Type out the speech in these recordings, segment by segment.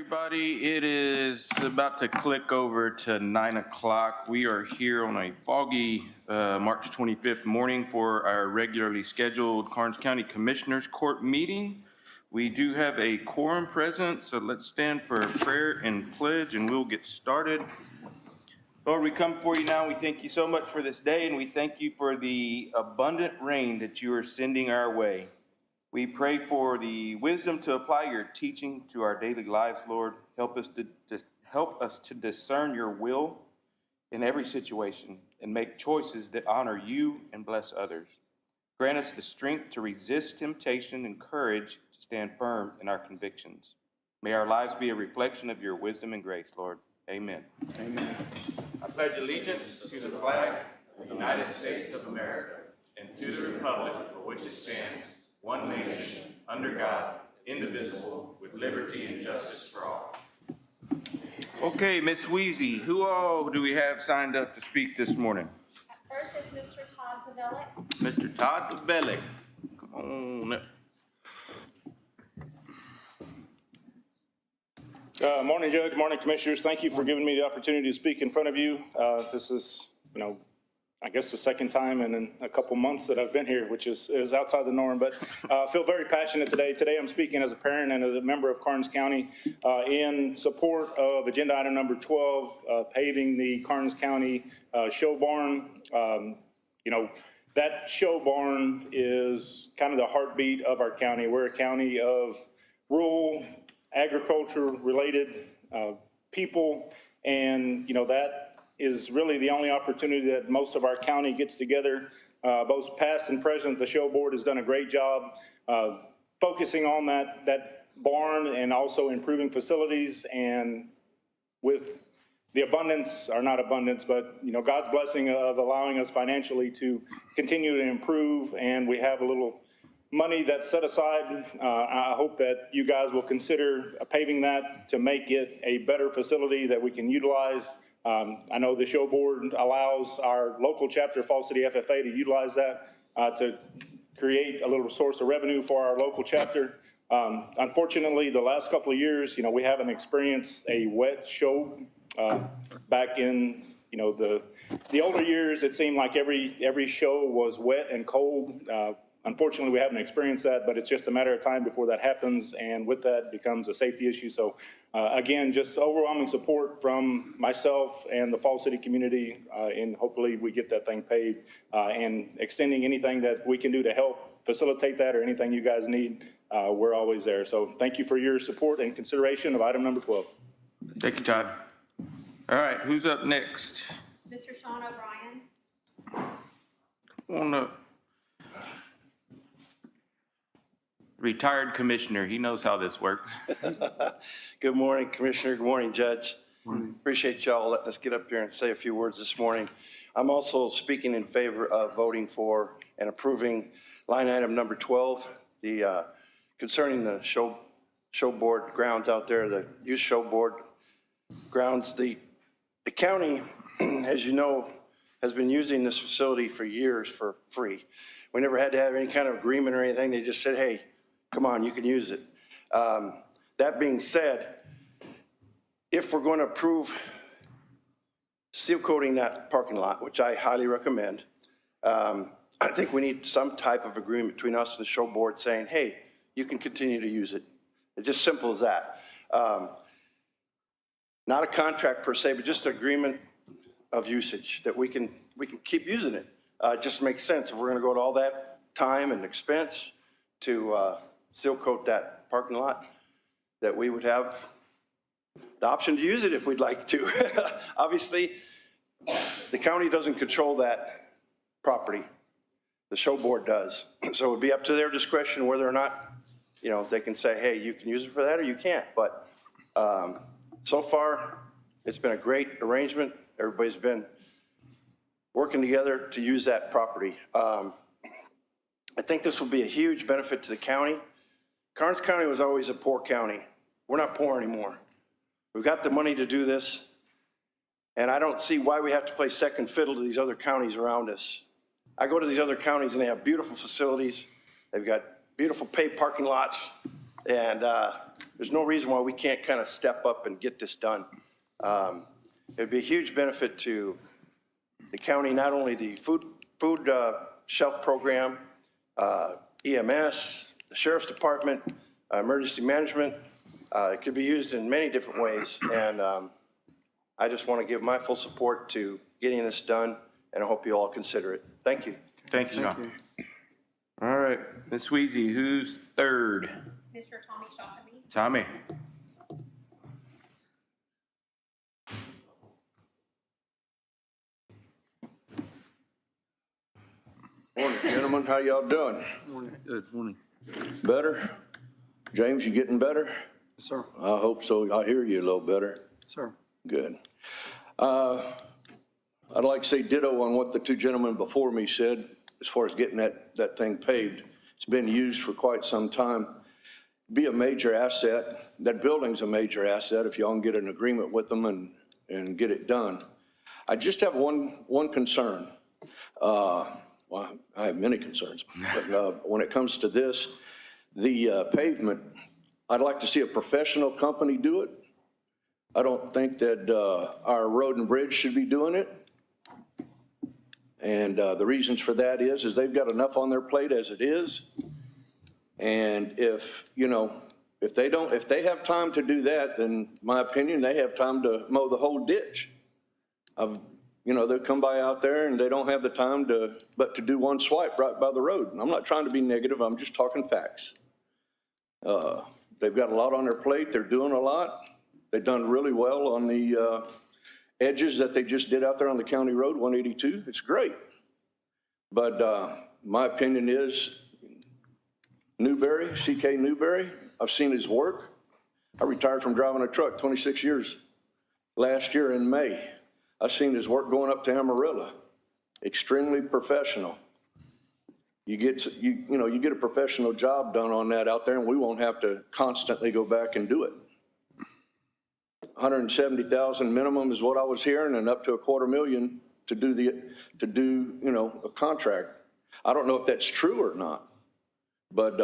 Everybody, it is about to click over to 9 o'clock. We are here on a foggy March 25th morning for our regularly scheduled Karnes County Commissioners Court meeting. We do have a quorum present, so let's stand for a prayer and pledge and we'll get started. Lord, we come before you now. We thank you so much for this day, and we thank you for the abundant rain that you are sending our way. We pray for the wisdom to apply your teaching to our daily lives, Lord. Help us to discern your will in every situation and make choices that honor you and bless others. Grant us the strength to resist temptation and courage to stand firm in our convictions. May our lives be a reflection of your wisdom and grace, Lord. Amen. Amen. I pledge allegiance to the flag of the United States of America and to the republic for which it stands, one nation, under God, indivisible, with liberty and justice for all. Okay, Ms. Weezy, who all do we have signed up to speak this morning? First is Mr. Todd Pavelic. Mr. Todd Pavelic, come on up. Morning, Judge. Morning, Commissioners. Thank you for giving me the opportunity to speak in front of you. This is, I guess the second time in a couple months that I've been here, which is outside the norm, but I feel very passionate today. Today I'm speaking as a parent and as a member of Karnes County in support of agenda item number 12, paving the Karnes County show barn. That show barn is kind of the heartbeat of our county. We're a county of rural, agriculture-related people, and that is really the only opportunity that most of our county gets together. Both past and present, the show board has done a great job focusing on that barn and also improving facilities, and with the abundance, or not abundance, but God's blessing of allowing us financially to continue to improve, and we have a little money that's set aside. I hope that you guys will consider paving that to make it a better facility that we can utilize. I know the show board allows our local chapter, Fall City FFA, to utilize that to create a little source of revenue for our local chapter. Unfortunately, the last couple of years, we haven't experienced a wet show. Back in the older years, it seemed like every show was wet and cold. Unfortunately, we haven't experienced that, but it's just a matter of time before that happens, and with that becomes a safety issue. So again, just overwhelming support from myself and the Fall City community, and hopefully we get that thing paved, and extending anything that we can do to help facilitate that, or anything you guys need, we're always there. So thank you for your support and consideration of item number 12. Thank you, Todd. All right, who's up next? Mr. Sean O'Brien. Come on up. Retired commissioner, he knows how this works. Good morning, Commissioner. Good morning, Judge. Appreciate y'all letting us get up here and say a few words this morning. I'm also speaking in favor of voting for and approving line item number 12, the concerning the show board grounds out there, the youth show board grounds. The county, as you know, has been using this facility for years for free. We never had to have any kind of agreement or anything. They just said, hey, come on, you can use it. That being said, if we're going to approve seal coating that parking lot, which I highly recommend, I think we need some type of agreement between us and the show board saying, hey, you can continue to use it. It's just simple as that. Not a contract per se, but just an agreement of usage that we can keep using it. It just makes sense if we're going to go to all that time and expense to seal coat that parking lot, that we would have the option to use it if we'd like to. Obviously, the county doesn't control that property. The show board does. So it would be up to their discretion whether or not, they can say, hey, you can use it for that or you can't. But so far, it's been a great arrangement. Everybody's been working together to use that property. I think this will be a huge benefit to the county. Karnes County was always a poor county. We're not poor anymore. We've got the money to do this, and I don't see why we have to play second fiddle to these other counties around us. I go to these other counties and they have beautiful facilities. They've got beautiful paved parking lots, and there's no reason why we can't kind of step up and get this done. It'd be a huge benefit to the county, not only the food shelf program, EMS, the sheriff's department, emergency management. It could be used in many different ways. And I just want to give my full support to getting this done, and I hope you all consider it. Thank you. Thank you, Sean. All right, Ms. Sweezy, who's third? Mr. Tommy Shockley. Tommy. Morning, gentlemen. How y'all doing? Good morning. Better? James, you getting better? Yes, sir. I hope so. I hear you a little better. Sir. Good. I'd like to say ditto on what the two gentlemen before me said as far as getting that thing paved. It's been used for quite some time. Be a major asset. That building's a major asset if y'all can get an agreement with them and get it done. I just have one concern. Well, I have many concerns, but when it comes to this, the pavement, I'd like to see a professional company do it. I don't think that our road and bridge should be doing it. And the reasons for that is they've got enough on their plate as it is. And if they have time to do that, then in my opinion, they have time to mow the whole ditch. They'll come by out there and they don't have the time but to do one swipe right by the road. And I'm not trying to be negative, I'm just talking facts. They've got a lot on their plate, they're doing a lot. They've done really well on the edges that they just did out there on the county road, 182. It's great. But my opinion is Newberry, C.K. Newberry, I've seen his work. I retired from driving a truck 26 years last year in May. I've seen his work going up to Amarillo. Extremely professional. You get a professional job done on that out there, and we won't have to constantly go back and do it. 170,000 minimum is what I was hearing, and up to $250,000 to do a contract. I don't know if that's true or not, but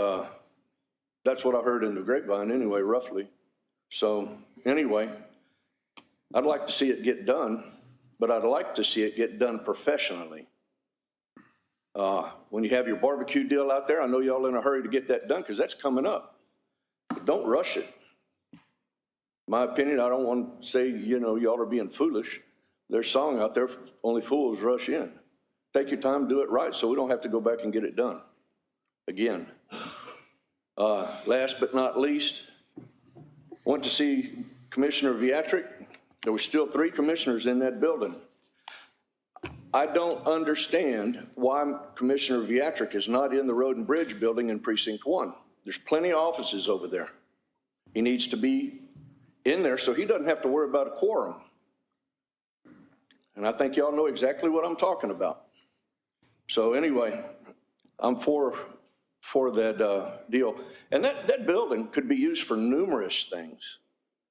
that's what I heard in the grapevine anyway, roughly. So anyway, I'd like to see it get done, but I'd like to see it get done professionally. When you have your barbecue deal out there, I know y'all in a hurry to get that done because that's coming up. But don't rush it. My opinion, I don't want to say, y'all are being foolish. There's a song out there, only fools rush in. Take your time, do it right so we don't have to go back and get it done again. Last but not least, went to see Commissioner Viatric. There were still 3 commissioners in that building. I don't understand why Commissioner Viatric is not in the Road and Bridge building in Precinct 1. There's plenty of offices over there. He needs to be in there so he doesn't have to worry about a quorum. And I think y'all know exactly what I'm talking about. So anyway, I'm for that deal. And that building could be used for numerous things.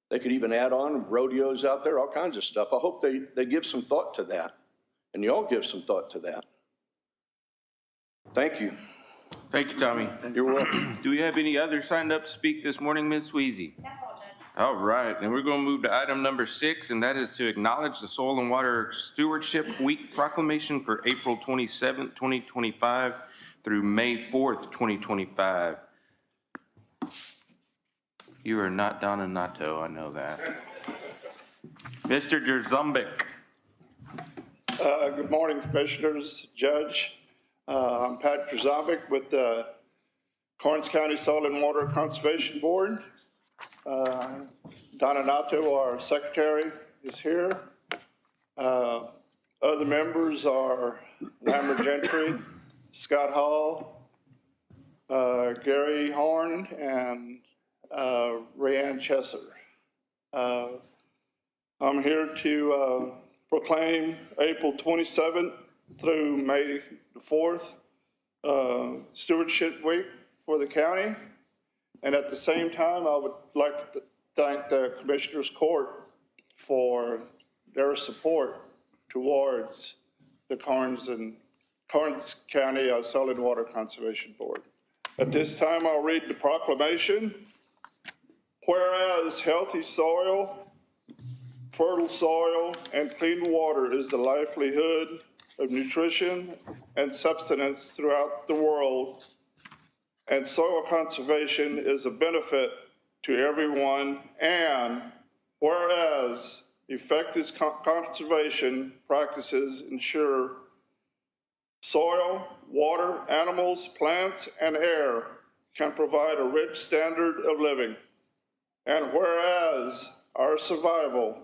They could even add on rodeos out there, all kinds of stuff. I hope they give some thought to that. And y'all give some thought to that. Thank you. Thank you, Tommy. You're welcome. Do we have any others signed up to speak this morning, Ms. Sweezy? That's all, Judge. All right, and we're going to move to item number 6, and that is to acknowledge the Soil and Water Stewardship Week proclamation for April 27th, 2025 through May 4th, 2025. You are not Donna Nato, I know that. Mr. Jerzumbik. Good morning, Commissioners, Judge. I'm Pat Drzabic with the Karnes County Soil and Water Conservation Board. Donna Nato, our secretary, is here. Other members are Lambert Gentry, Scott Hall, Gary Horn, and Rayanne Chesser. I'm here to proclaim April 27th through May 4th Stewardship Week for the county. And at the same time, I would like to thank the Commissioners Court for their support towards the Karnes County Soil and Water Conservation Board. At this time, I'll read the proclamation. whereas healthy soil, fertile soil, and clean water is the livelihood of nutrition and sustenance throughout the world, and soil conservation is a benefit to everyone, and whereas effective conservation practices ensure soil, water, animals, plants, and air can provide a rich standard of living. And whereas our survival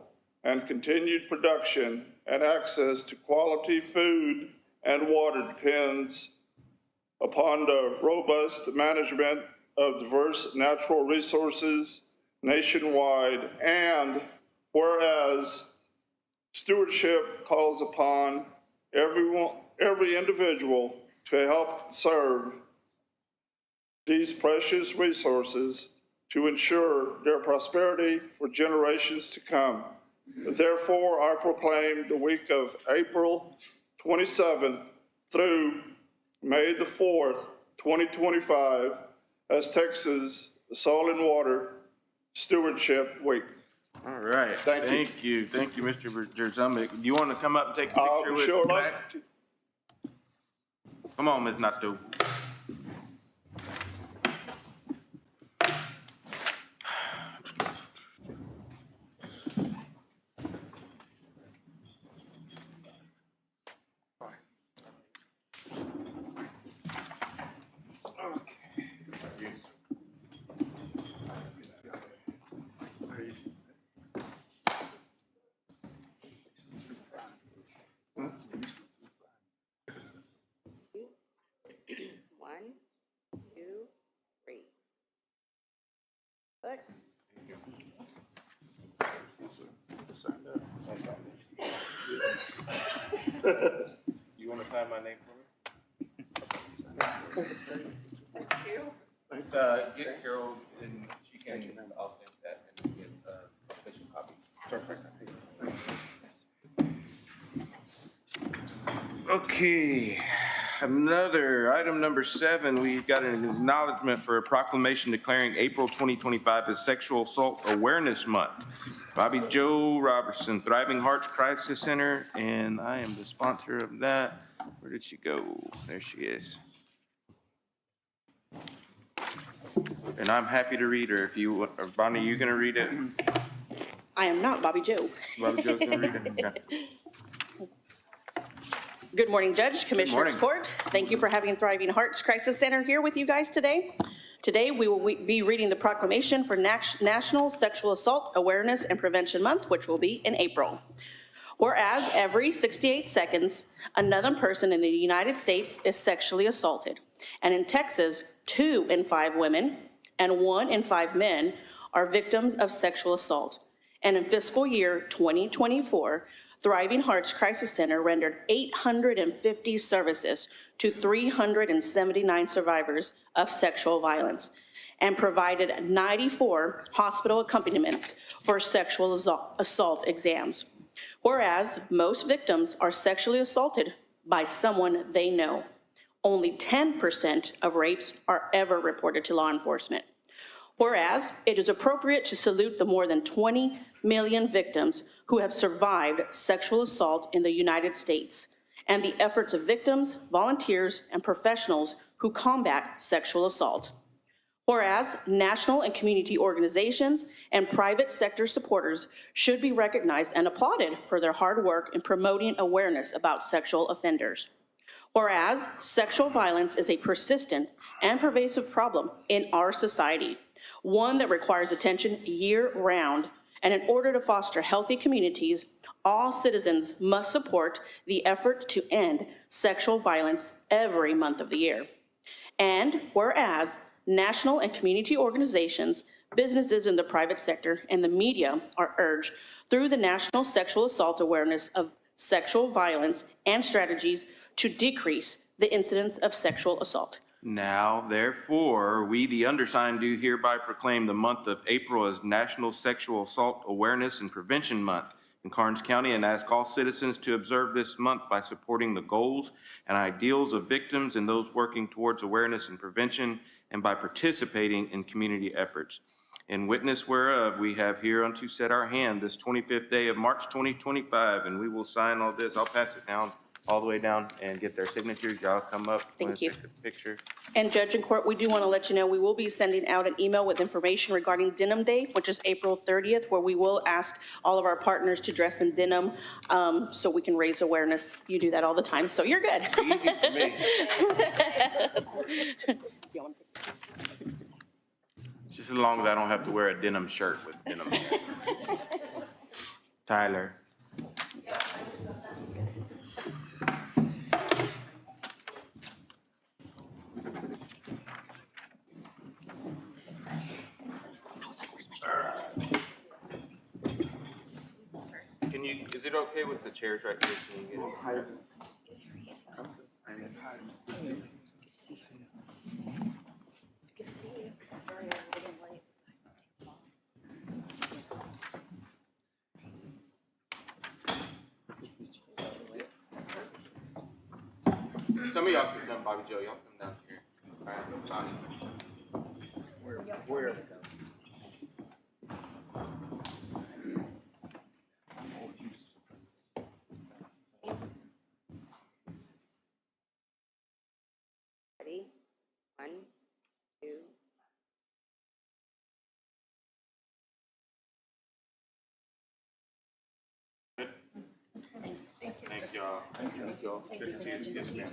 and continued production and access to quality food and water depends upon the robust management of diverse natural resources nationwide, and whereas stewardship calls upon every individual to help conserve these precious resources to ensure their prosperity for generations to come. Therefore, I proclaim the week of April 27th through May the 4th, 2025, as Texas Soil and Water Stewardship Week. All right. Thank you. Thank you. Thank you, Mr. Jerzumic. Do you want to come up and take a picture with Sure, Mac? Come on, Ms. Nato. One, two, three. Look. You want to sign my name for me? Thank you. Get Carol and she can, I'll send that and get official copy. Okay, item number 7, we've got an acknowledgement for a proclamation declaring April 2025 as Sexual Assault Awareness Month. Bobby Joe Robertson, Thriving Hearts Crisis Center, and I am the sponsor of that. Where did she go? There she is. And I'm happy to read her if you want. Bonnie, you gonna read it? I am not Bobby Joe. Bobby Joe's gonna read it? Okay. Good morning, Judge, Commissioners morning. Court. Thank you for having Thriving Hearts Crisis Center here with you guys today. Today, we will be reading the proclamation for National Sexual Assault Awareness and Prevention Month, which will be in April. Whereas every 68 seconds, another person in the United States is sexually assaulted. And in Texas, 2 in 5 women and 1 in 5 men are victims of sexual assault. And in fiscal year 2024, Thriving Hearts Crisis Center rendered 850 services to 379 survivors of sexual violence and provided 94 hospital accompaniments for sexual assault exams. Whereas most victims are sexually assaulted by someone they know. Only 10% of rapes are ever reported to law enforcement. Whereas it is appropriate to salute the more than 20 million victims who have survived sexual assault in the United States and the efforts of victims, volunteers, and professionals who combat sexual assault. Whereas national and community organizations and private sector supporters should be recognized and applauded for their hard work in promoting awareness about sexual offenders. Whereas sexual violence is a persistent and pervasive problem in our society, one that requires attention year-round, and in order to foster healthy communities, all citizens must support the effort to end sexual violence every month of the year. And whereas national and community organizations, businesses in the private sector, and the media are urged through the National Sexual Assault Awareness of Sexual Violence and strategies to decrease the incidence of sexual assault. Now, therefore, we, the undersigned, do hereby proclaim the month of April as National Sexual Assault Awareness and Prevention Month in Karnes County, and ask all citizens to observe this month by supporting the goals and ideals of victims and those working towards awareness and prevention, and by participating in community efforts. In witness whereof, we have hereunto set our hand this 25th day of March 2025, and we will sign all this. I'll pass it down, all the way down, and get their signatures. Y'all come up. Thank you. Take the picture. And Judge and Court, we do want to let you know, we will be sending out an email with information regarding Denim Day, which is April 30th, where we will ask all of our partners to dress in denim so we can raise awareness. You do that all the time, so you're good. Easy for me. Just as long as I don't have to wear a denim shirt with denim. Tyler. Can you, is it okay with the chairs right here? Can you get it? Some of y'all can come, Bobby Joe, y'all come down here. All right, Sonny. Where? Ready? 1, 2. Thank y'all. Thank y'all. Good to see you. Yes, ma'am.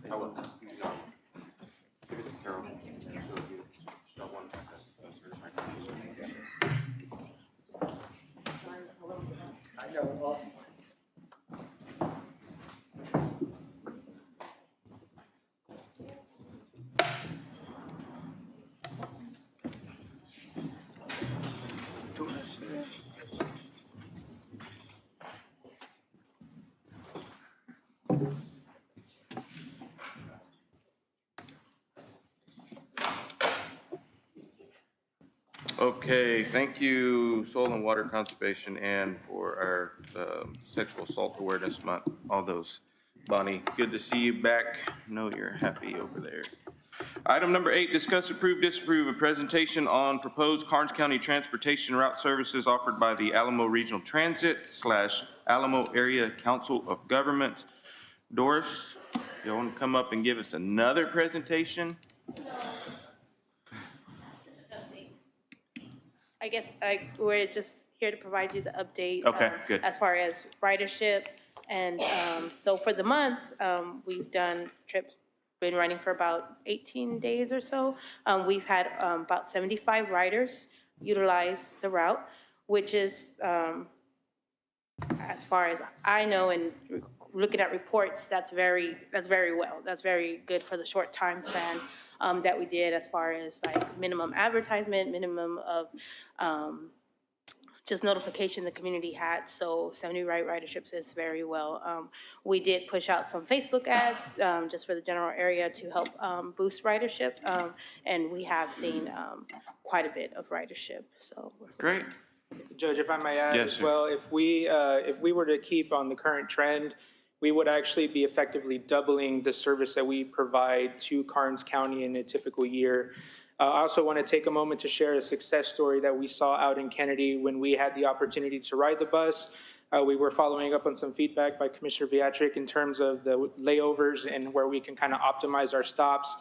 I will. Give it to Carol. Show one. Okay, thank you, Soil and Water Conservation, and for our Sexual Assault Awareness Month, all those. Bonnie, good to see you back. Know you're happy over there. Item number 8, discuss, approve, disapprove a presentation on proposed Karnes County transportation route services offered by the Alamo Regional Transit / Alamo Area Council of Governments. Doris, you want to come up and give us another presentation? I guess we're just here to provide you the update. Okay, good. As far as ridership. And so for the month, we've done trips, been running for about 18 days or so. We've had about 75 riders utilize the route, which is, as far as I know and looking at reports, that's very well. That's very good for the short time span that we did as far as like minimum advertisement, minimum of just notification the community had. So 70 riderships is very well. We did push out some Facebook ads just for the general area to help boost ridership. And we have seen quite a bit of ridership, so. Great. Judge, if I may add Yes, as sir. well, if we were to keep on the current trend, we would actually be effectively doubling the service that we provide to Karnes County in a typical year. I also want to take a moment to share a success story that we saw out in Kennedy when we had the opportunity to ride the bus. We were following up on some feedback by Commissioner Viatric in terms of the layovers and where we can kind of optimize our stops.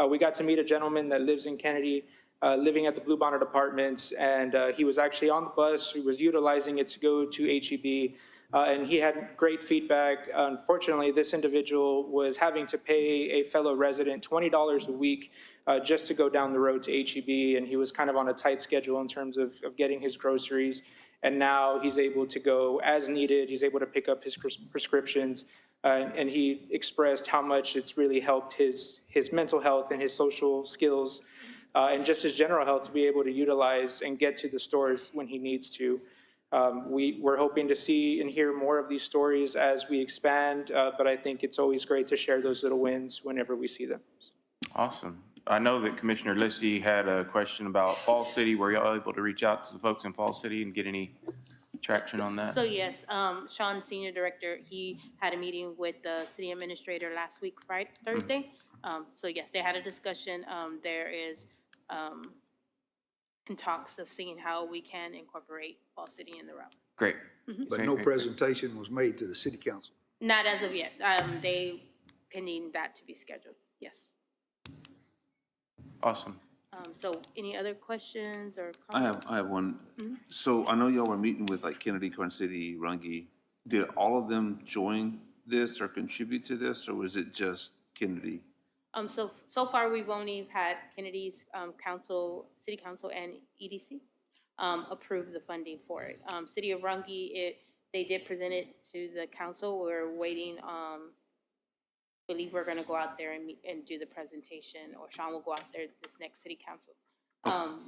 We got to meet a gentleman that lives in Kennedy, living at the Blue Bonnet Apartments, and he was actually on the bus. He was utilizing it to go to HEB, and he had great feedback. Unfortunately, this individual was having to pay a fellow resident $20 a week just to go down the road to HEB, and he was kind of on a tight schedule in terms of getting his groceries. And now he's able to go as needed. He's able to pick up his prescriptions, and he expressed how much it's really helped his mental health and his social skills, and just his general health to be able to utilize and get to the stores when he needs to. We're hoping to see and hear more of these stories as we expand, but I think it's always great to share those little wins whenever we see them. Awesome. I know that Commissioner Lissy had a question about Falls City. Were y'all able to reach out to the folks in Falls City and get any traction on that? So yes, Sean, Senior Director, he had a meeting with the city administrator last week, Thursday. So yes, they had a discussion. There is in talks of seeing how we can incorporate Fall City in the route. Great. But no presentation was made to the city council. Not as of yet. They pending that to be scheduled. Yes. Awesome. So any other questions or I comments? have one. So I know y'all were meeting with like Kennedy, Karnes City, Runge. Did all of them join this or contribute to this, or was it just Kennedy? So far, we've only had Kennedy's council, city council and EDC approve the funding for it. City of Runge, they did present it to the council. We're waiting, believe we're gonna go out there and meet and do the presentation, or Sean will go out there this next city council.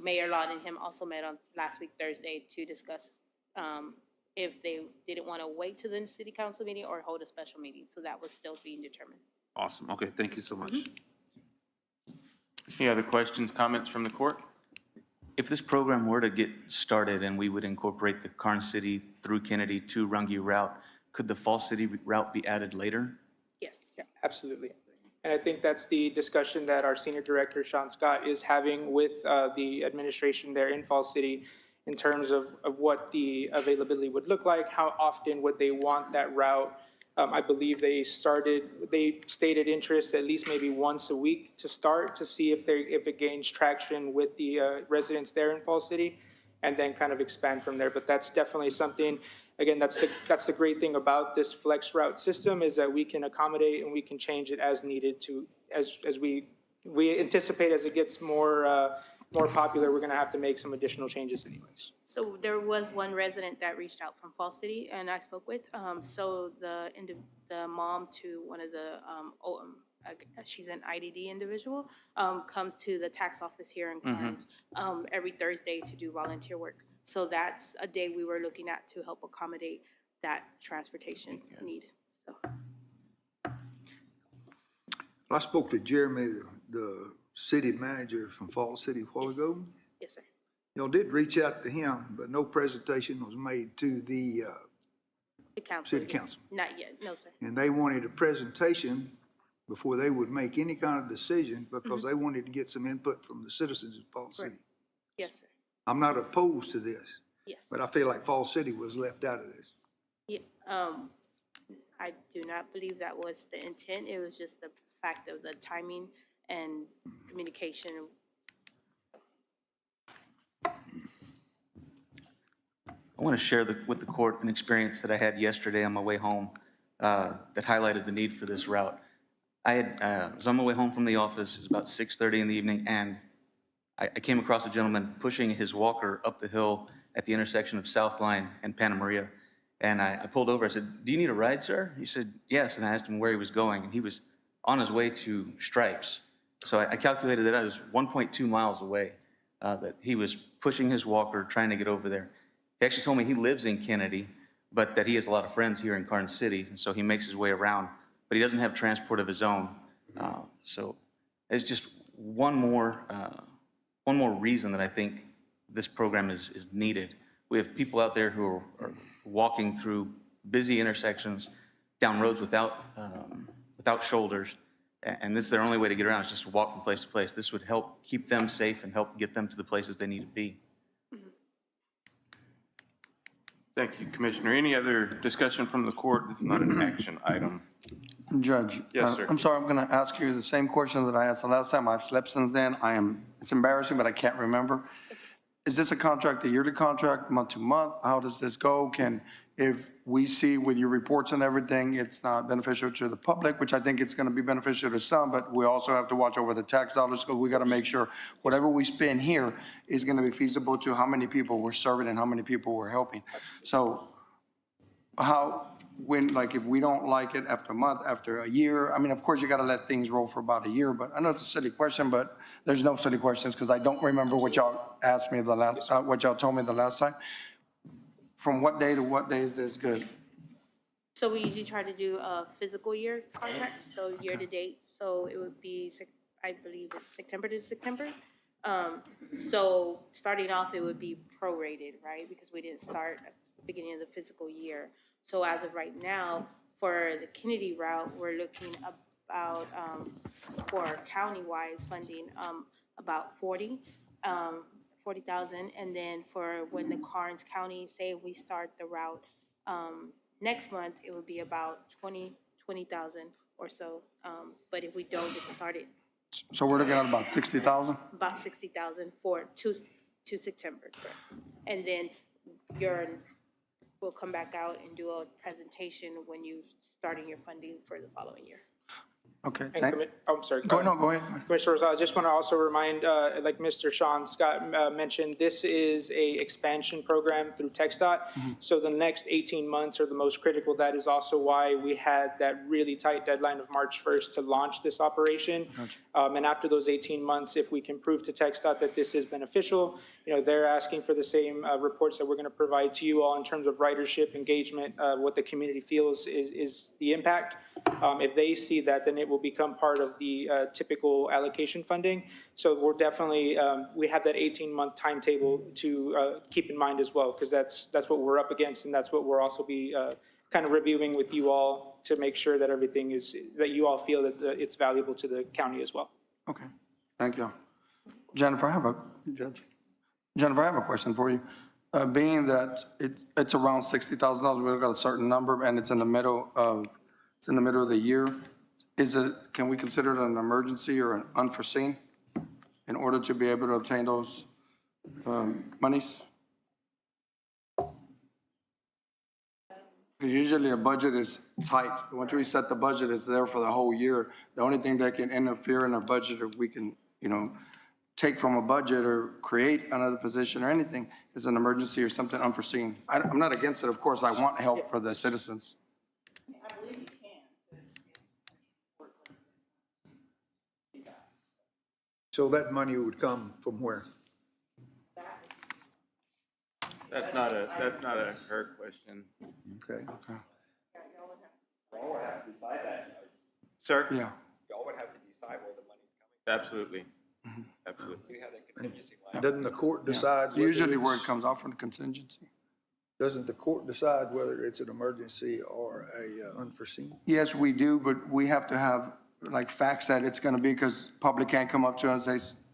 Mayor Lott and him also met on last week, Thursday, to discuss if they didn't want to wait to the city council meeting or hold a special meeting. So that was still being determined. Awesome. Okay, thank you so much. Any other questions, comments from the court? If this program were to get started and we would incorporate the Karnes City through Kennedy to Runge route, could the Fall City route be added later? Yes. Yeah, absolutely. And I think that's the discussion that our senior director, Sean Scott, is having with the administration there in Fall City in terms of what the availability would look like, how often would they want that route. I believe they stated interest at least maybe once a week to start, to see if it gains traction with the residents there in Fall City, and then kind of expand from there. But that's definitely something, again, that's the great thing about this flex route system, is that we can accommodate and we can change it as needed to, as we anticipate as it gets more popular, we're gonna have to make some additional changes anyways. So there was one resident that reached out from Fall City and I spoke with. So the mom to one of the, she's an IDD individual, comes to the tax office here in Karnes every Thursday to do volunteer work. So that's a day we were looking at to help accommodate that transportation need, so. I spoke to Jeremy, the city manager from Fall City a while ago. Yes, sir. Y'all did reach out to him, but no presentation was made to the The council. city yes. council. Not yet, no, sir. And they wanted a presentation before they would make any kind of decision, because they wanted to get some input from the citizens of Fall City. Yes, sir. I'm not opposed to this, Yes. but I feel like Fall City was left out of this. Yeah, I do not believe that was the intent. It was just the fact of the timing and communication. I want to share with the court an experience that I had yesterday on my way home that highlighted the need for this route. I was on my way home from the office. It was about 6:30 in the evening, and I came across a gentleman pushing his walker up the hill at the intersection of South Line and Panna Maria. And I pulled over. I said, "Do you need a ride, sir?" He said, "Yes." And I asked him where he was going, and he was on his way to Stripes. So I calculated that I was 1.2 miles away, that he was pushing his walker, trying to get over there. He actually told me he lives in Kennedy, but that he has a lot of friends here in Karnes City, and so he makes his way around, but he doesn't have transport of his own. So it's just one more reason that I think this program is needed. We have people out there who are walking through busy intersections, down roads without shoulders, and this is their only way to get around, is just to walk from place to place. This would help keep them safe and help get them to the places they need to be. Thank you, Commissioner. Any other discussion from the court? This is not an action item. Judge. Yes, sir. I'm sorry, I'm going to ask you the same question that I asked the last time. I've slept since then. It's embarrassing, but I can't remember. Is this a contract, a yearly contract, month to month? How does this go? If we see with your reports and everything, it's not beneficial to the public, which I think it's going to be beneficial to some, but we also have to watch over the tax dollars, because we got to make sure whatever we spend here is going to be feasible to how many people we're serving and how many people we're helping. So if we don't like it after a month, after a year, I mean, of course, you got to let things roll for about a year, but I know it's a silly question, but there's no silly questions, because I don't remember what y'all asked me what y'all told me the last time. From what day to what day is this good? So we usually try to do a physical year contract, so year to date. So it would be, I believe it's September to September. So starting off, it would be prorated, right? Because we didn't start at the beginning of the fiscal year. So as of right now, for the Kennedy route, we're looking about, for county-wise funding, about 40,000. And then for when the Karnes County, say we start the route next month, it would be about 20,000 or so. But if we don't get to start it, So we're looking at about 60,000? about 60,000 for to September, correct? And then we'll come back out and do a presentation when you starting your funding for the following year. Okay, And I'm sorry. go ahead. Commissioner Rosales, I just want to also remind, like Mr. Sean Scott mentioned, this is a expansion program through TxDOT. So the next 18 months are the most critical. That is also why we had that really tight deadline of March 1st to launch this operation. And after those 18 months, if we can prove to TxDOT that this is beneficial, they're asking for the same reports that we're going to provide to you all in terms of ridership, engagement, what the community feels is the impact. If they see that, then it will become part of the typical allocation funding. So we're definitely, we have that 18-month timetable to keep in mind as well, because that's what we're up against, and that's what we'll also be kind of reviewing with you all to make sure that everything is, that you all feel that it's valuable to the county as well. Okay, thank you. Jennifer, I have a question for you. Being that it's around $60,000, we've got a certain number, and it's in the middle of the year, can we consider it an emergency or an unforeseen in order to be able to obtain those monies? Because usually a budget is tight. Once we set the budget, it's there for the whole year. The only thing that can interfere in our budget, or we can, take from a budget or create another position or anything, is an emergency or something unforeseen. I'm not against it, of course. I want help for the citizens. So that money would come from where? That's not a her question. Okay. Y'all would have to decide that. Sir? Yeah. Y'all would have to decide where the money's coming Absolutely. Mm-hmm. Absolutely. from. You have that contingency line. Doesn't the court decide? whether Usually where it it's- comes out from the contingency. Doesn't the court decide whether it's an emergency or a unforeseen? Yes, we do, but we have to have like facts that it's going to be, because public can't come up to us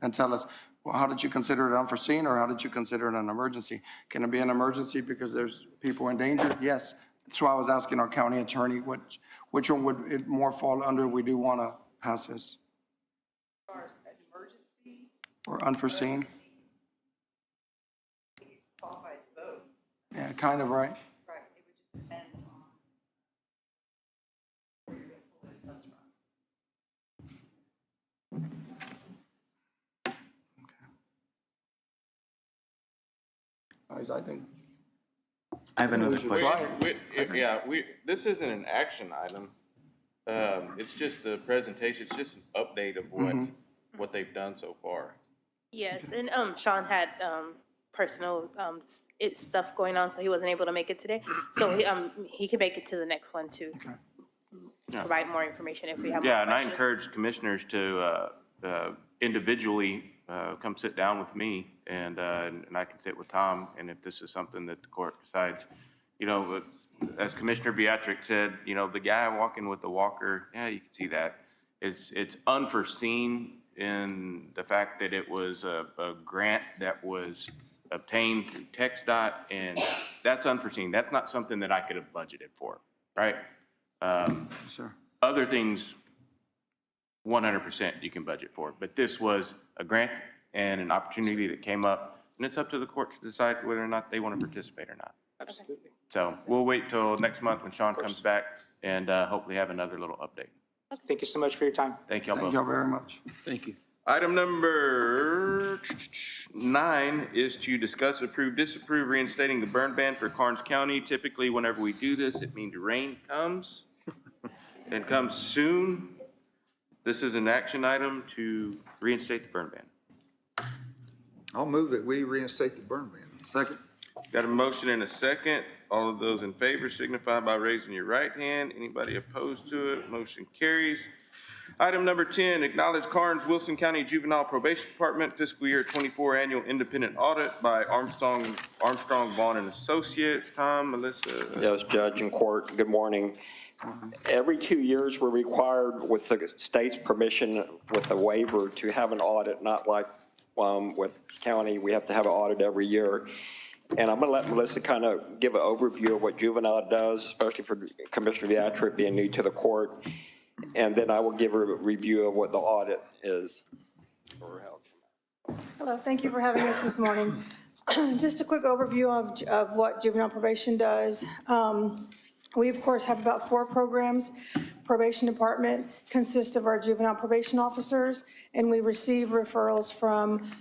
and tell us, well, how did you consider it unforeseen, or how did you consider it an emergency? Can it be an emergency because there's people in danger? Yes. That's why I was asking our county attorney, which one would it more fall under if we do want to pass this? As far as an emergency, Or unforeseen? it qualifies both, Yeah, kind of, right? right? It would just depend on where you're gonna pull those funds from. Guys, I think. I have another should question. try. This isn't an action item. It's just a presentation, it's just an update of what they've done so far. Yes, and Sean had personal stuff going on, so he wasn't able to make it today. So he can make it to the next one to provide more information if we have more Yeah, and I questions. encourage commissioners to individually come sit down with me, and I can sit with Tom, and if this is something that the court decides, as Commissioner Beatrick said, the guy walking with the walker, yeah, you can see that. It's unforeseen in the fact that it was a grant that was obtained through TxDOT, and that's unforeseen. That's not something that I could have budgeted for, right? Sir. Other things, 100% you can budget for, but this was a grant and an opportunity that came up, and it's up to the court to decide whether or not they want to participate or not. Absolutely. So we'll wait till next month when Sean comes back and hopefully have another little update. Thank you so much for your time. Thank y'all Thank both. y'all very much. Thank you. Item number 9 is to discuss, approve, disapprove reinstating the burn ban for Karnes County. Typically, whenever we do this, it means rain comes and comes soon. This is an action item to reinstate the burn ban. I'll move that we reinstate the burn ban. Second. Got a motion and a second. All of those in favor signify by raising your right hand. Anybody opposed to it? Motion carries. Item number 10, acknowledge Karnes Wilson County Juvenile Probation Department fiscal year 24 annual independent audit by Armstrong, Vaughn and Associates. Tom, Melissa. Yes, Judge and Court, good morning. every 2 years, we're required with the state's permission with a waiver to have an audit, not like with county, we have to have an audit every year. And I'm going to let Melissa kind of give an overview of what juvenile does, especially for Commissioner Viatra being new to the court. And then I will give her a review of what the audit is. Hello, thank you for having us this morning. Just a quick overview of what juvenile probation does. We, of course, have about 4 programs. Probation department consists of our juvenile probation officers, and we receive referrals from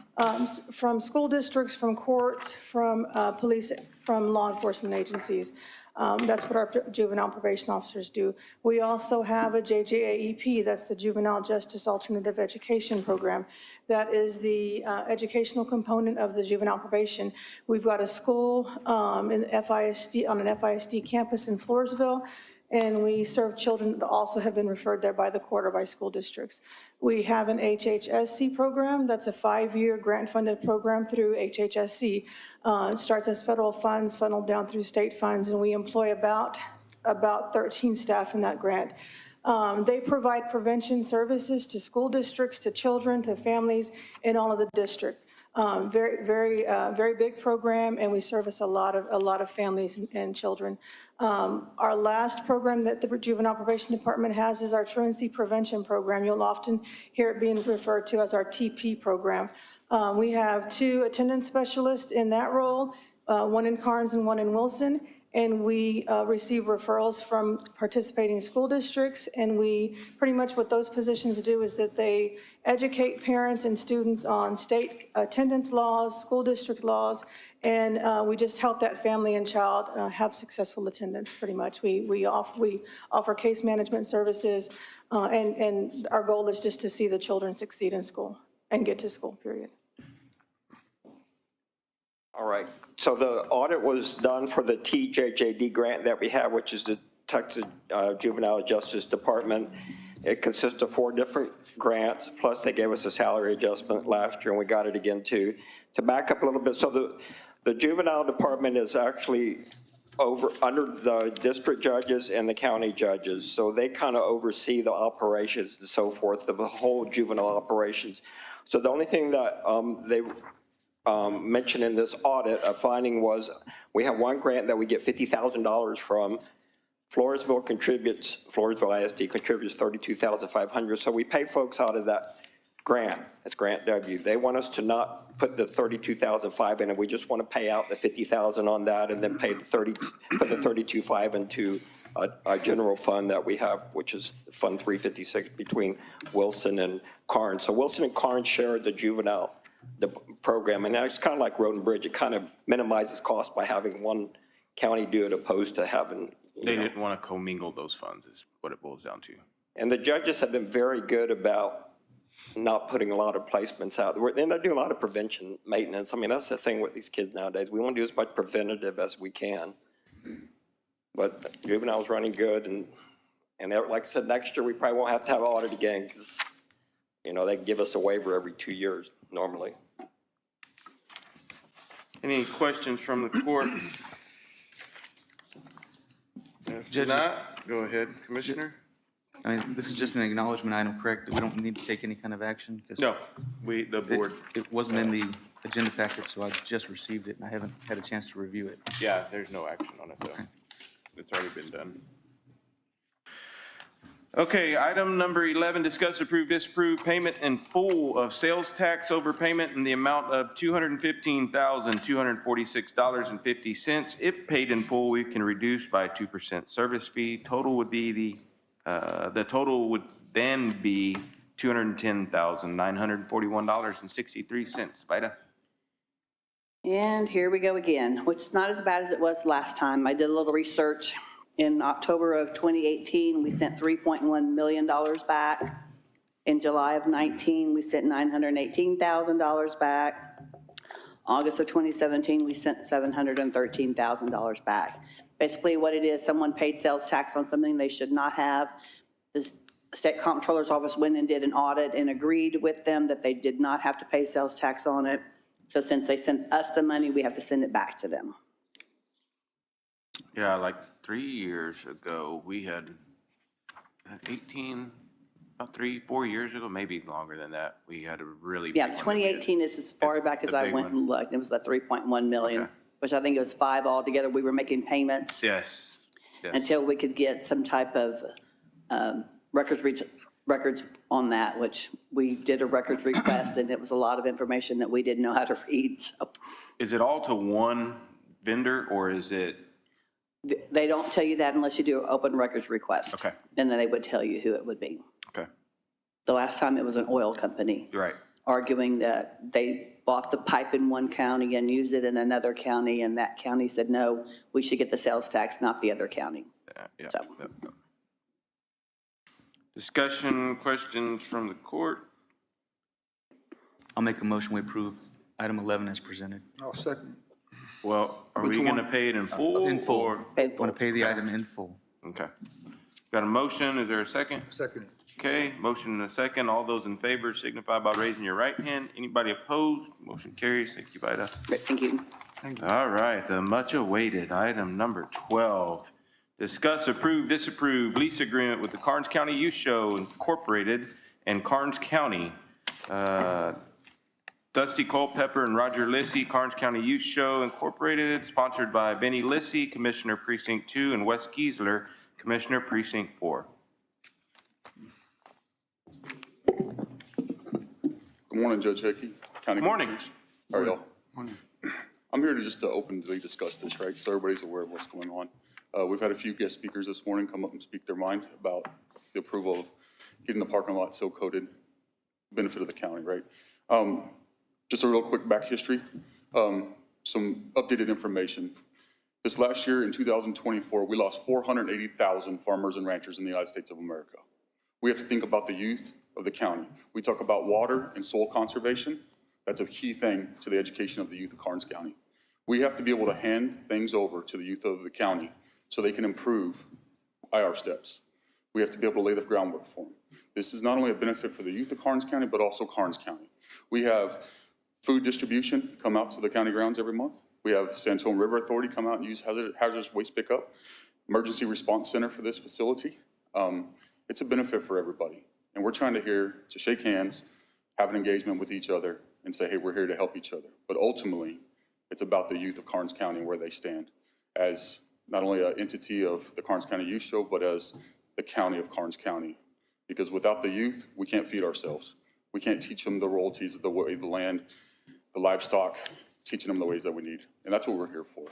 school districts, from courts, from police, from law enforcement agencies. That's what our juvenile probation officers do. We also have a JJAEP, that's the Juvenile Justice Alternative Education Program. That is the educational component of the juvenile probation. We've got a school in FISD, on an FISD campus in Floresville, and we serve children that also have been referred there by the court or by school districts. We have an HHSC program. That's a 5-year grant-funded program through HHSC. It starts as federal funds, funneled down through state funds, and we employ about 13 staff in that grant. They provide prevention services to school districts, to children, to families in all of the district. Very big program, and we service a lot of families and children. Our last program that the Juvenile Probation Department has is our truancy prevention program. You'll often hear it being referred to as our TP program. We have 2 attendance specialists in that role, one in Karnes and one in Wilson, and we receive referrals from participating school districts, and we, pretty much what those positions do is that they educate parents and students on state attendance laws, school district laws, and we just help that family and child have successful attendance, pretty much. We offer case management services, and our goal is just to see the children succeed in school and get to school, period. All right, so the audit was done for the TJJD grant that we have, which is the Texas Juvenile Justice Department. It consists of 4 different grants, plus they gave us a salary adjustment last year, and we got it again too. To back up a little bit, so the juvenile department is actually under the district judges and the county judges, so they kind of oversee the operations and so forth, the whole juvenile operations. So the only thing that they mentioned in this audit, a finding was we have 1 grant that we get $50,000 from. Floresville ISD contributes $32,500, so we pay folks out of that grant. It's Grant W. They want us to not put the $32,500 in, and we just want to pay out the $50,000 on that, and then put the $32,500 into a general fund that we have, which is Fund 356 between Wilson and Karnes. So Wilson and Karnes share the juvenile program, and it's kind of like Road and Bridge. It kind of minimizes cost by having one county do it opposed to having, They didn't want to commingle those funds is what it boils down to. And the judges have been very good about not putting a lot of placements out. And they're doing a lot of prevention maintenance. I mean, that's the thing with these kids nowadays. We want to do as much preventative as we can. But juvenile's running good, and like I said, next year we probably won't have to have an audit again because, they give us a waiver every 2 years normally. Any questions from the court? If not, go ahead, Commissioner. I mean, this is just an acknowledgement item, correct? We don't need to take any kind of action? 'Cause No, the board. It wasn't in the agenda packet, so I just received it, and I haven't had a chance to review it. Yeah, there's no action on it, though. It's already been done. Okay, item number 11, discuss, approve, disapprove payment in full of sales tax overpayment in the amount of $215,246.50. If paid in full, we can reduce by 2% service fee. Total would be the total would then be $210,941.63. Vida? And here we go again, which is not as bad as it was last time. I did a little research. In October of 2018, we sent $3.1 million back. In July of 19, we sent $918,000 back. August of 2017, we sent $713,000 back. Basically what it is, someone paid sales tax on something they should not have. The State Comptroller's Office went and did an audit and agreed with them that they did not have to pay sales tax on it. So since they sent us the money, we have to send it back to them. Yeah, like 3 years ago, we had about 3-4 years ago, maybe longer than that, we had a really. Yeah, big one that we did. 2018 is as far back as The I big went one. and looked. It was the 3.1 million, Okay. which I think it was 5 altogether. We were making payments Yes, yes. until we could get some type of records on that, which we did a records request, and it was a lot of information that we didn't know how to read. So Is it all to one vendor, or is it? they don't tell you that unless you do an open records request. Okay. And then they would tell you who it would be. Okay, The last time it was an oil company. you're right. Arguing that they bought the pipe in one county and used it in another county, and that county said, no, we should get the sales tax, not the other county. Yeah. So. Yep. Discussion, questions from the court? I'll make a motion, we approve item 11 as presented. I'll second. Well, are Which we one? gonna pay it in full? In full. or- Paid Want for. to pay the item in full. Okay. Got a motion, is there a second? Second. Okay, motion and a second. All those in favor signify by raising your right hand. Anybody opposed? Motion carries. Thank you, Vida. Great, thank you. All right, the much-awaited item number 12. Discuss, approve, disapprove lease agreement with the Karnes County Youth Show Incorporated and Karnes County. Dusty Culpepper and Roger Lissy, Karnes County Youth Show Incorporated, sponsored by Benny Lissy, Commissioner Precinct 2, and Wes Kiesler, Commissioner Precinct 4. Good morning, Judge Hickey, County Morning. Commissioners. How are y'all? I'm here to just openly discuss this, right, so everybody's aware of what's going on. We've had a few guest speakers this morning come up and speak their mind about the approval of getting the parking lot seal coated, benefit of the county, right? Just a real quick back history, some updated information. This last year in 2024, we lost 480,000 farmers and ranchers in the United States of America. We have to think about the youth of the county. We talk about water and soil conservation. That's a key thing to the education of the youth of Karnes County. We have to be able to hand things over to the youth of the county so they can improve IR steps. We have to be able to lay the groundwork for them. This is not only a benefit for the youth of Karnes County, but also Karnes County. We have food distribution come out to the county grounds every month. We have San Antonio River Authority come out and use hazardous waste pickup. Emergency Response Center for this facility. It's a benefit for everybody. And we're trying to shake hands, have an engagement with each other, and say, hey, we're here to help each other. But ultimately, it's about the youth of Karnes County and where they stand as not only an entity of the Karnes County Youth Show, but as the county of Karnes County. Because without the youth, we can't feed ourselves. We can't teach them the royalties of the way, the land, the livestock, teaching them the ways that we need. And that's what we're here for.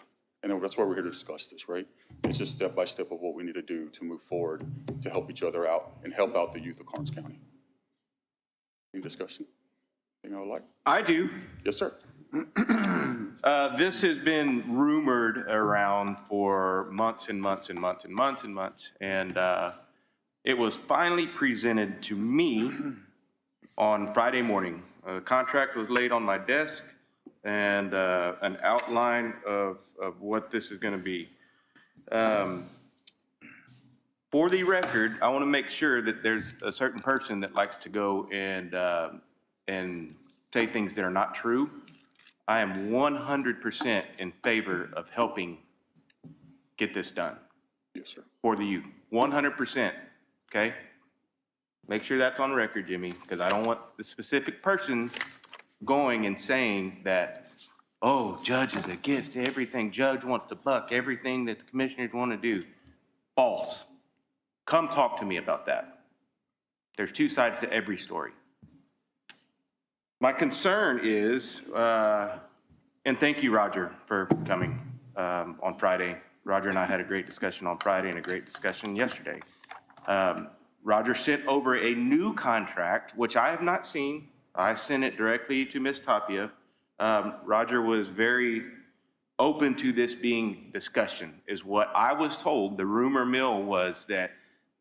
And that's why we're here to discuss this, right? It's just step by step of what we need to do to move forward, to help each other out and help out the youth of Karnes County. Any discussion? Anything I would like? I do. Yes, sir. This has been rumored around for months and months and months and months and months. And it was finally presented to me on Friday morning. A contract was laid on my desk and an outline of what this is going to be. For the record, I want to make sure that there's a certain person that likes to go and say things that are not true. I am 100% in favor of helping get this done. Yes, sir. For the youth, 100%, okay? Make sure that's on record, Jimmy, because I don't want the specific person going and saying that, oh, Judge is against everything. Judge wants to buck everything that the commissioners want to do. False. Come talk to me about that. There's two sides to every story. My concern is, and thank you, Roger, for coming on Friday. Roger and I had a great discussion on Friday and a great discussion yesterday. Roger sent over a new contract, which I have not seen. I sent it directly to Ms. Tapia. Roger was very open to this being discussion, is what I was told. The rumor mill was that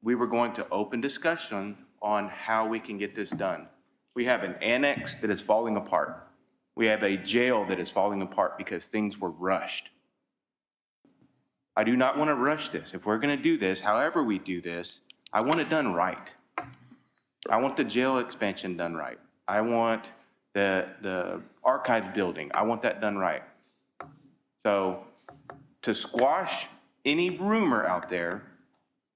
we were going to open discussion on how we can get this done. We have an annex that is falling apart. We have a jail that is falling apart because things were rushed. I do not want to rush this. If we're going to do this, however we do this, I want it done right. I want the jail expansion done right. I want the archives building. I want that done right. So to squash any rumor out there,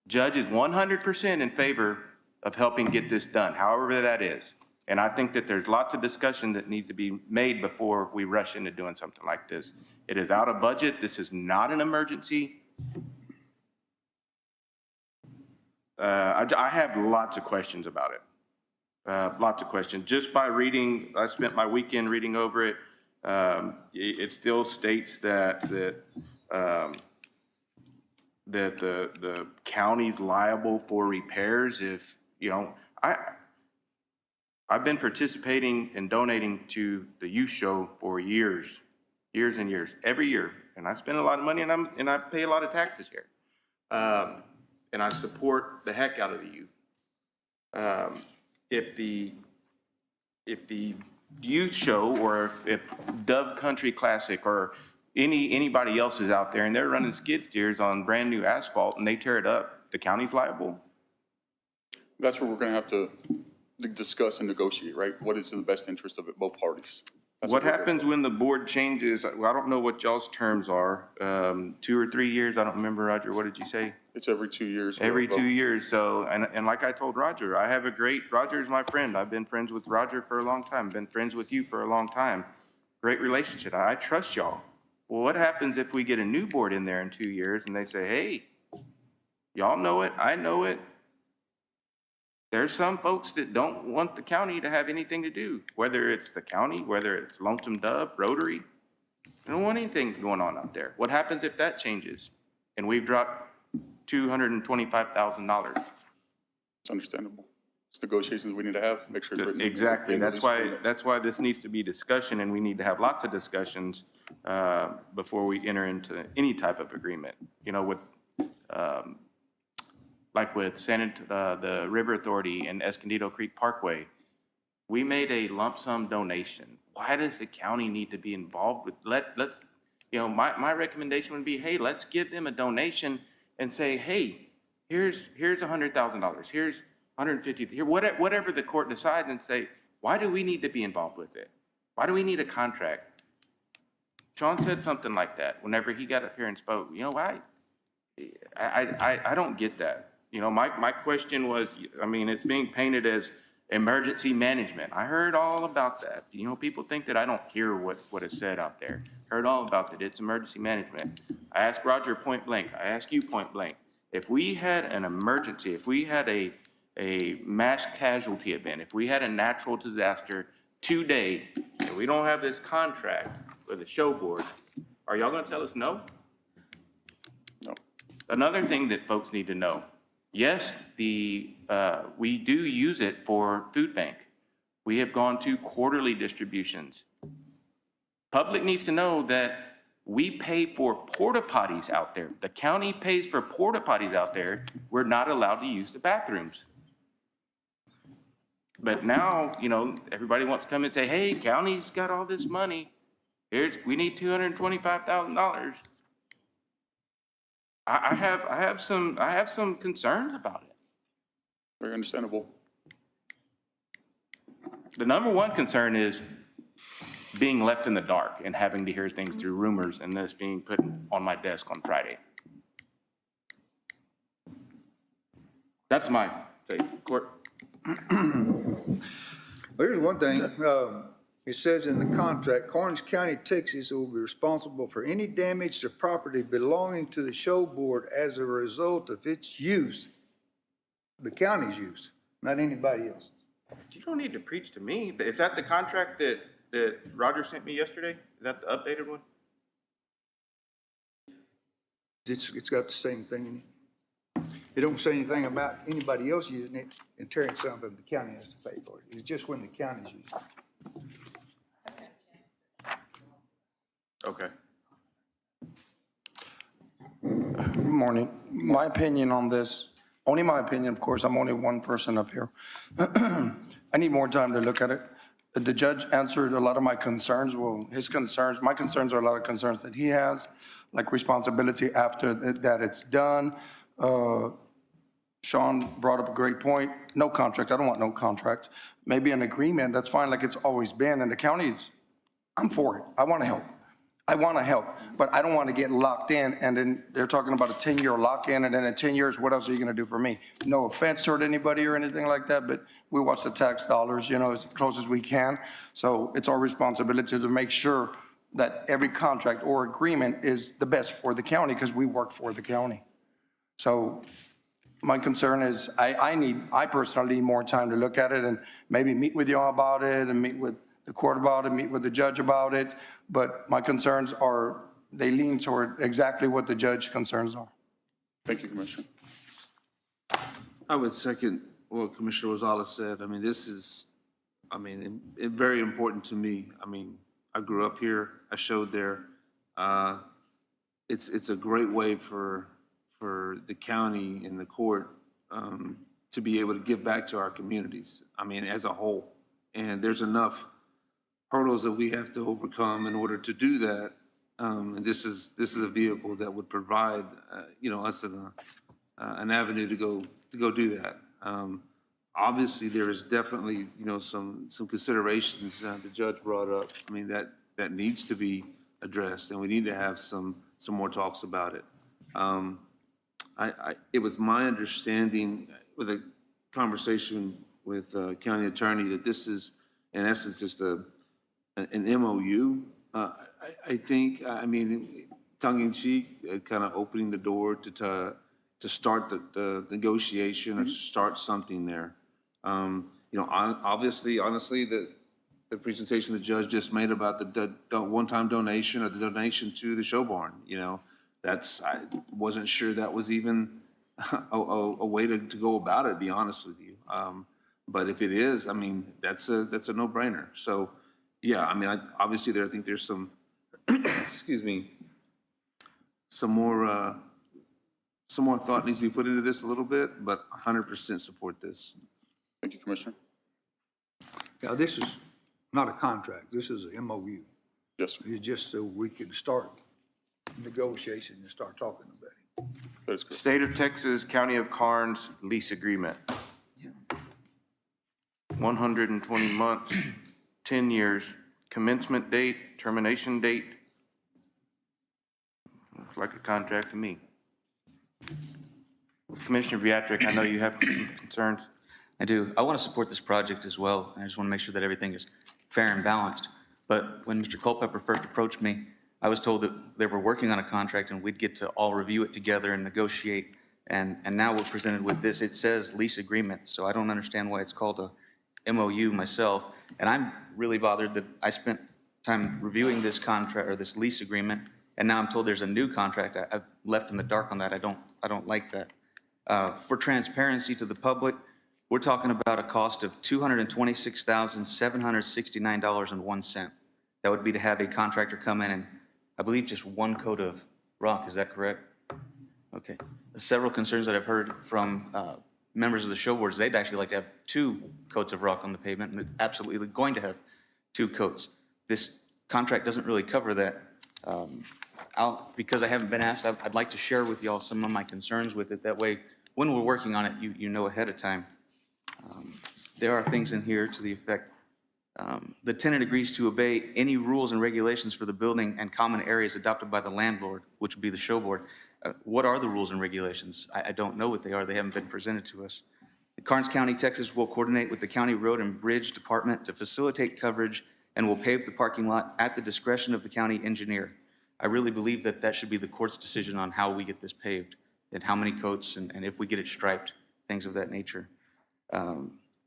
Judge is 100% in favor of helping get this done, however that is. And I think that there's lots of discussion that needs to be made before we rush into doing something like this. It is out of budget. This is not an emergency. I have lots of questions about it. Lots of questions. Just by reading, I spent my weekend reading over it. It still states that the county's liable for repairs if, you know, I've been participating and donating to the youth show for years and years, every year. And I spend a lot of money and I pay a lot of taxes here. And I support the heck out of the youth. If the youth show, or if Dove Country Classic or anybody else is out there and they're running skid steers on brand new asphalt and they tear it up, the county's liable? That's where we're going to have to discuss and negotiate, right? What is in the best interest of both parties? What happens when the board changes? Well, I don't know what y'all's terms are. 2 or 3 years? I don't remember, Roger. What did you say? It's every 2 years. Every 2 years. So, and like I told Roger, Roger's my friend. I've been friends with Roger for a long time. Been friends with you for a long time. Great relationship. I trust y'all. Well, what happens if we get a new board in there in 2 years and they say, hey, y'all know it, I know it. There's some folks that don't want the county to have anything to do, whether it's the county, whether it's Lonesome Dove, Rotary. They don't want anything going on out there. What happens if that changes and we've dropped $225,000? It's understandable. It's negotiations we need to have, make sure it's written. Exactly. That's why this needs to be discussion, and we need to have lots of discussions before we enter into any type of agreement. You know, with like with the River Authority and Escondido Creek Parkway, we made a lump sum donation. Why does the county need to be involved with, let's, you know, my recommendation would be, hey, let's give them a donation and say, hey, here's $100,000, here's $150,000, here, whatever the court decides, and say, why do we need to be involved with it? Why do we need a contract? Sean said something like that whenever he got up here and spoke. You know, why? I don't get that. You know, my question was, I mean, it's being painted as emergency management. I heard all about that. You know, people think that I don't hear what is said out there. Heard all about it. It's emergency management. I asked Roger point blank. I ask you point blank. If we had an emergency, if we had a mass casualty event, if we had a natural disaster today, and we don't have this contract with the show board, are y'all gonna tell us no? No. Another thing that folks need to know, yes, we do use it for food bank. We have gone to quarterly distributions. Public needs to know that we pay for porta potties out there. The county pays for porta potties out there. We're not allowed to use the bathrooms. But now, you know, everybody wants to come and say, hey, county's got all this money. We need $225,000. I have some concerns about it. Very understandable. The number one concern is being left in the dark and having to hear things through rumors, and this being put on my desk on Friday. That's my take. Court. Well, here's one thing. It says in the contract, Karnes County, Texas will be responsible for any damage to property belonging to the show board as a result of its use, the county's use, not anybody else. You don't need to preach to me. Is that the contract that Roger sent me yesterday? Is that the updated one? It's got the same thing in it. It don't say anything about anybody else using it and tearing something the county has to pay for it. It's just when the county's using it. Okay. Good morning. My opinion on this, only my opinion, of course, I'm only one person up here. I need more time to look at it. The judge answered a lot of my concerns. Well, my concerns are a lot of concerns that he has, like responsibility after that it's done. Sean brought up a great point. No contract. I don't want no contract. Maybe an agreement. That's fine, like it's always been. And the counties, I'm for it. I want to help. I want to help, but I don't want to get locked in, and then they're talking about a 10-year lock-in, and then in 10 years, what else are you going to do for me? No offense toward anybody or anything like that, but we watch the tax dollars, as close as we can. So it's our responsibility to make sure that every contract or agreement is the best for the county, because we work for the county. So my concern is, I personally need more time to look at it and maybe meet with y'all about it and meet with the court about it, meet with the judge about it. But my concerns are, they lean toward exactly what the judge's concerns are. Thank you, Commissioner. I would second what Commissioner Rosales said. I mean, this is, very important to me. I mean, I grew up here, I showed there. It's a great way for the county and the court to be able to give back to our communities, as a whole. And there's enough hurdles that we have to overcome in order to do that. And this is a vehicle that would provide, us an avenue to go do that. Obviously, there is definitely, some considerations the judge brought up. That needs to be addressed, and we need to have some more talks about it. It was my understanding with a conversation with county attorney that this is, in essence, just an MOU. I think, tongue in cheek, kind of opening the door to start the negotiation or to start something there. Obviously, honestly, the presentation the judge just made about the one-time donation or the donation to the show barn, I wasn't sure that was even a way to go about it, to be honest with you. But if it is, that's a no-brainer. So, yeah, obviously I think there's some, excuse me, some more thought needs to be put into this a little bit, but 100% support this. Thank you, Commissioner. Now, this is not a contract. This is a MOU. Yes, sir. It's just so we can start negotiation and start talking about it. That is correct. State of Texas, County of Karnes lease agreement. 120 months, 10 years, commencement date, termination date. Looks like a contract to me. Commissioner Viatric, I know you have some concerns. I do. I want to support this project as well. I just want to make sure that everything is fair and balanced. But when Mr. Culpepper first approached me, I was told that they were working on a contract and we'd get to all review it together and negotiate. And now we're presented with this. It says lease agreement, so I don't understand why it's called a MOU myself. And I'm really bothered that I spent time reviewing this contract or this lease agreement, and now I'm told there's a new contract. I've left in the dark on that. I don't like that. For transparency to the public, we're talking about a cost of $226,769.01. That would be to have a contractor come in and, I believe, just one coat of rock. Is that correct? Okay. Several concerns that I've heard from members of the show boards, they'd actually like to have 2 coats of rock on the pavement, and they're absolutely going to have 2 coats. This contract doesn't really cover that. Because I haven't been asked, I'd like to share with y'all some of my concerns with it. That way, when we're working on it, you know ahead of time. There are things in here to the effect, the tenant agrees to obey any rules and regulations for the building and common areas adopted by the landlord, which would be the show board. What are the rules and regulations? I don't know what they are. They haven't been presented to us. The Karnes County, Texas will coordinate with the County Road and Bridge Department to facilitate coverage and will pave the parking lot at the discretion of the county engineer. I really believe that that should be the court's decision on how we get this paved and how many coats and if we get it striped, things of that nature.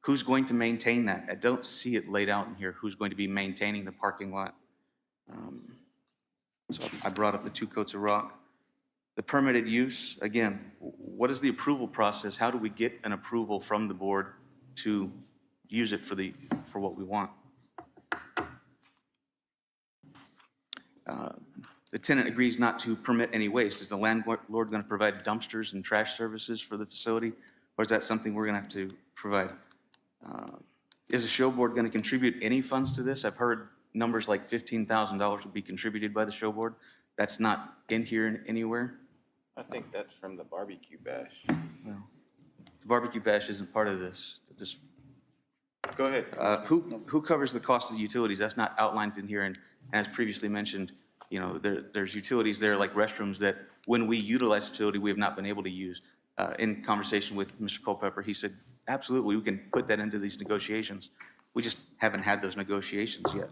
Who's going to maintain that? I don't see it laid out in here. Who's going to be maintaining the parking lot? So I brought up the 2 coats of rock. The permitted use, again, what is the approval process? How do we get an approval from the board to use it for what we want? The tenant agrees not to permit any waste. Is the landlord going to provide dumpsters and trash services for the facility, or is that something we're going to have to provide? Is the show board going to contribute any funds to this? I've heard numbers like $15,000 will be contributed by the show board. That's not in here anywhere. I think that's from the barbecue bash. Well, the barbecue bash isn't part of this. Just Go ahead. who covers the cost of the utilities? That's not outlined in here, and as previously mentioned, there's utilities there like restrooms that when we utilize the facility, we have not been able to use. In conversation with Mr. Culpepper, he said, absolutely, we can put that into these negotiations. We just haven't had those negotiations yet.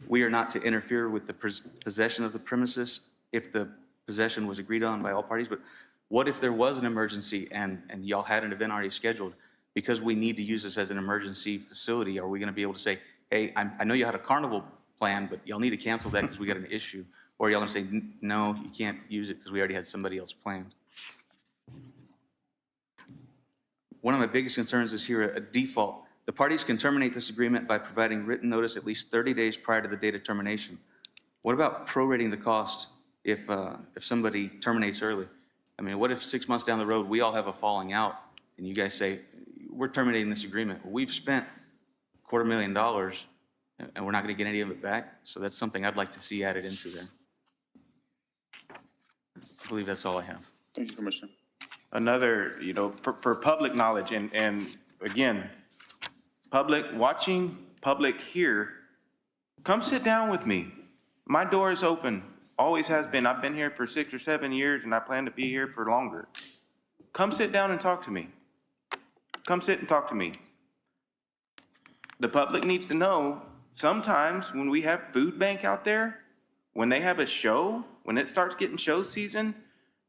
We are not to interfere with the possession of the premises if the possession was agreed on by all parties, but what if there was an emergency and y'all had an event already scheduled? Because we need to use this as an emergency facility, are we gonna be able to say, hey, I know you had a carnival plan, but y'all need to cancel that because we got an issue? Or y'all gonna say, no, you can't use it because we already had somebody else planned? One of my biggest concerns is here a default. The parties can terminate this agreement by providing written notice at least 30 days prior to the date of termination. What about prorating the cost if somebody terminates early? I mean, what if 6 months down the road, we all have a falling out and you guys say, we're terminating this agreement. Well, we've spent $250,000 and we're not gonna get any of it back. So that's something I'd like to see added into there. I believe that's all I have. Thank you, Commissioner. Another, for public knowledge, and again, public watching, public here, come sit down with me. My door is open, always has been. I've been here for 6 or 7 years and I plan to be here for longer. Come sit down and talk to me. Come sit and talk to me. The public needs to know, sometimes when we have food bank out there, when they have a show, when it starts getting show season,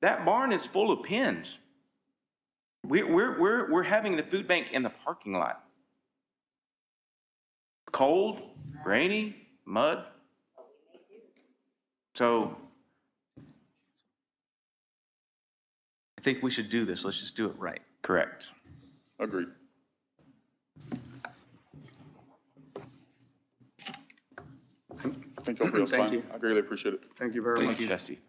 that barn is full of pins. We're having the food bank in the parking lot. Cold, rainy, mud. So I think we should do this. Let's just do it right. correct. Agreed. Thank you all for your Thank time. you. I greatly appreciate it. Thank you very much. Thank you, Dusty.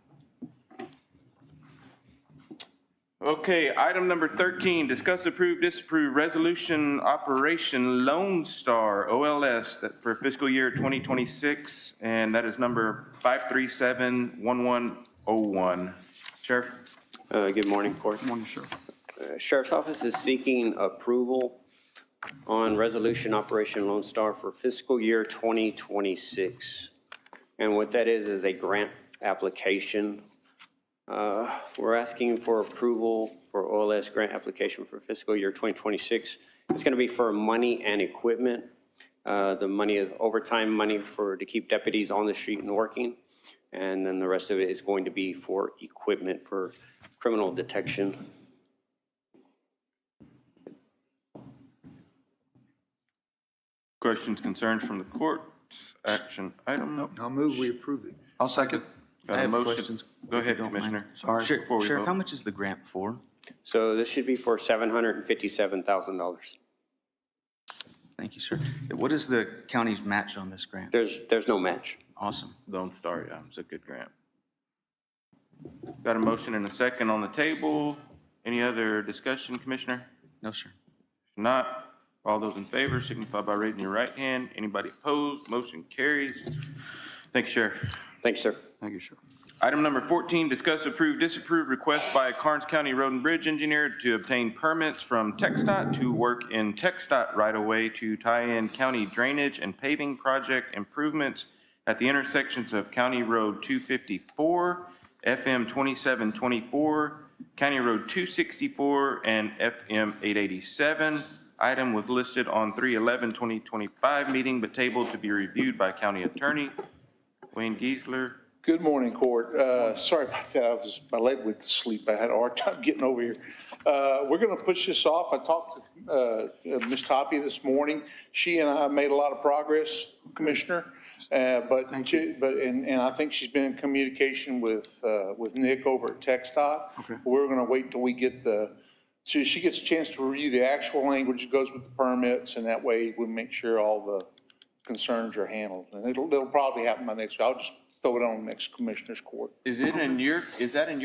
Okay, item number 13, discuss, approve, disapprove resolution Operation Lone Star, OLS, that for fiscal year 2026, and that is number 537-1101. Sheriff? Good morning, Court. Good morning, Sheriff. Sheriff's Office is seeking approval on Resolution Operation Lone Star for fiscal year 2026. And what that is a grant application. We're asking for approval for OLS grant application for fiscal year 2026. It's going to be for money and equipment. The money is overtime money to keep deputies on the street and working. And then the rest of it is going to be for equipment for criminal detection. Questions, concerns from the court? Action item? I'll move we approve it. I'll second. Got I a have motion. questions. Go ahead, if you don't mind. Commissioner. Sorry. Before we Sheriff, vote. how much is the grant for? So this should be for $757,000. Thank you, sir. What is the county's match on this grant? There's no match. Awesome. Lone Star, yeah, it's a good grant. Got a motion and a second on the table. Any other discussion, Commissioner? No, sir. If not, all those in favor signify by raising your right hand. Anybody opposed? Motion carries. Thank you, Sheriff. Thanks, sir. Thank you, Sheriff. Item number 14, discuss, approve, disapprove request by Karnes County Road and Bridge Engineer to obtain permits from TxDOT to work in TxDOT right-of-way to tie in county drainage and paving project improvements at the intersections of County Road 254, FM 2724, County Road 264, and FM 887. Item was listed on 3/11/2025 meeting, but tabled to be reviewed by County Attorney Wayne Giesler. Good morning, Court. Sorry about that. My leg went to sleep. I had a hard time getting over here. We're going to push this off. I talked to Ms. Toppy this morning. She and I made a lot of progress, Commissioner. But I think she's been in communication with Nick over at TxDOT. Okay. We're going to wait till we get so she gets a chance to review the actual language that goes with the permits, and that way we make sure all the concerns are handled. And it'll probably happen by next week. I'll just throw it on the next Commissioner's Court. Is that in your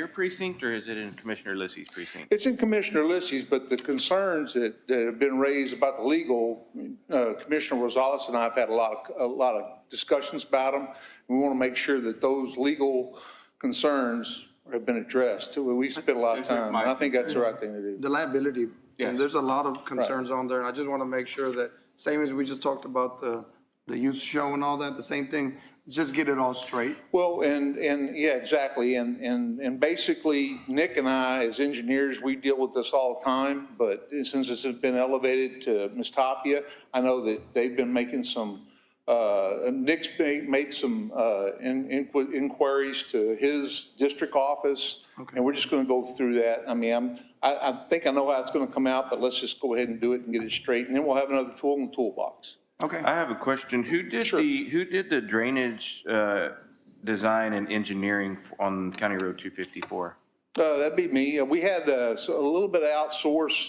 precinct or is it in Commissioner Lissy's precinct? It's in Commissioner Lissy's, but the concerns that have been raised about the legal, Commissioner Rosales and I have had a lot of discussions about them. We want to make sure that those legal concerns have been addressed. We spent a lot of time, and I think that's the right thing to do. The liability, and there's a lot of concerns on there, and I just want to make sure that, same as we just talked about the youth show and all that, the same thing, Just get it all straight. Well, yeah, exactly. And basically, Nick and I, as engineers, we deal with this all the time. But since this has been elevated to Ms. Tapia, I know that they've been making some, Nick's made some inquiries to his district office. Okay. And we're just going to go through that. I mean, I think I know how it's going to come out, but let's just go ahead and do it and get it straight. And then we'll have another tool in the toolbox. Okay. I have a question. Who did the drainage design and engineering on County Road 254? That'd be me. We had a little bit of outsource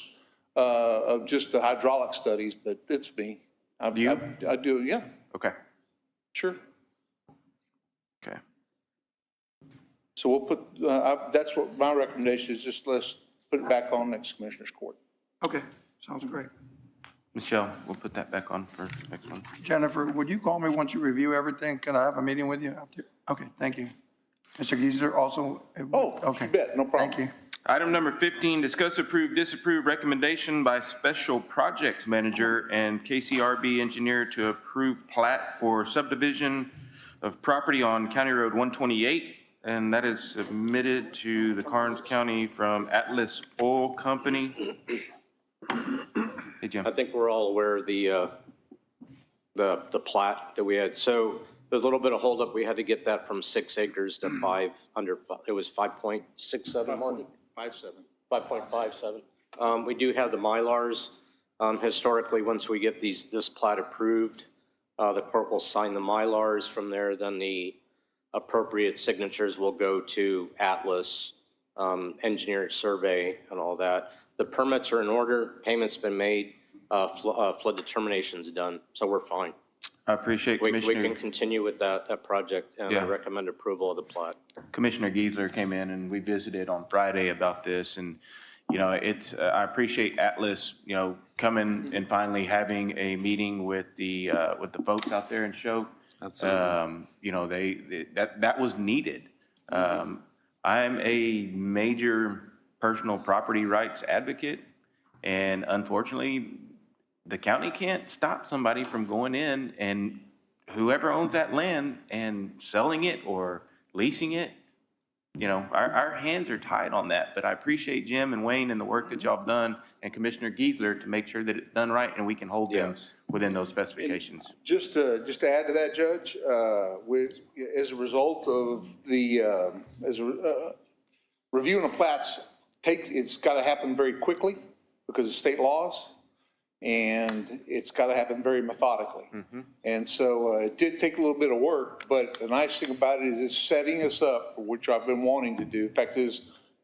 of just the hydraulic studies, but it's me. I do, yeah. Okay. Sure. Okay. So we'll put, that's what my recommendation is, just let's put it back on next Commissioner's Court. Okay, sounds great. Michelle, we'll put that back on for next one. Jennifer, would you call me once you review everything? Can I have a meeting with you after? Okay, thank you. Mr. Geisler also? Oh, okay. you bet, no problem. Thank you. Item number 15, discuss, approve, disapprove recommendation by Special Projects Manager and KCRB Engineer to approve plat for subdivision of property on County Road 128, and that is submitted to the Karnes County from Atlas Oil Company. Hey, Jim. I think we're all aware of the plat that we had. So there's a little bit of holdup. We had to get that from 6 acres to 5 under, it was 5.67, Martin? 5.57. We do have the Mylars. Historically, once we get this plat approved, the court will sign the Mylars. From there, then the appropriate signatures will go to Atlas, engineering survey and all that. The permits are in order, payment's been made, flood determination's done, so we're fine. I appreciate We Commissioner. can continue with that project, and I recommend approval of the plat. Commissioner Geisler came in and we visited on Friday about this, and, you know, I appreciate Atlas, you know, coming and finally having a meeting with the folks out there in Show. Absolutely. You know, that was needed. I'm a major personal property rights advocate, and unfortunately, the county can't stop somebody from going in and whoever owns that land and selling it or leasing it. You know, our hands are tied on that, but I appreciate Jim and Wayne and the work that y'all have done and Commissioner Geisler to make sure that it's done right and we can hold them within those specifications. Just to add to that, Judge, as a result of the, reviewing the plats, it's got to happen very quickly because of state laws, and it's got to happen very methodically. And so it did take a little bit of work, but the nice thing about it is it's setting us up for which I've been wanting to do. In fact,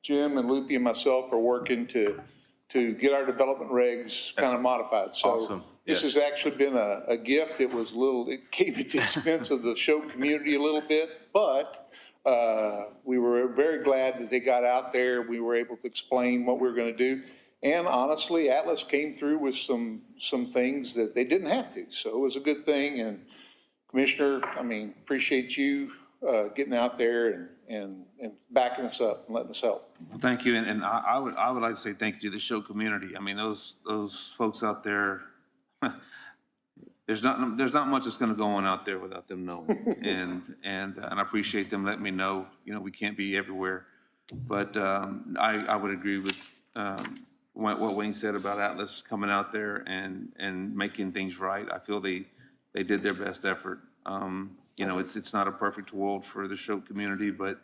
Jim and Loopy and myself are working to get our development regs kind of modified. So awesome. This has actually been a gift. It came at the expense of the Show community a little bit, but we were very glad that they got out there. We were able to explain what we were going to do. And honestly, Atlas came through with some things that they didn't have to. So it was a good thing. And Commissioner, I mean, appreciate you getting out there and backing us up and letting us help. Well, thank you. And I would like to say thank you to the Show community. I mean, those folks out there, there's not much that's going to go on out there without them knowing. and I appreciate them letting me know, you know, we can't be everywhere. But I would agree with what Wayne said about Atlas coming out there and making things right. I feel they did their best effort. You know, it's not a perfect world for the Show community, but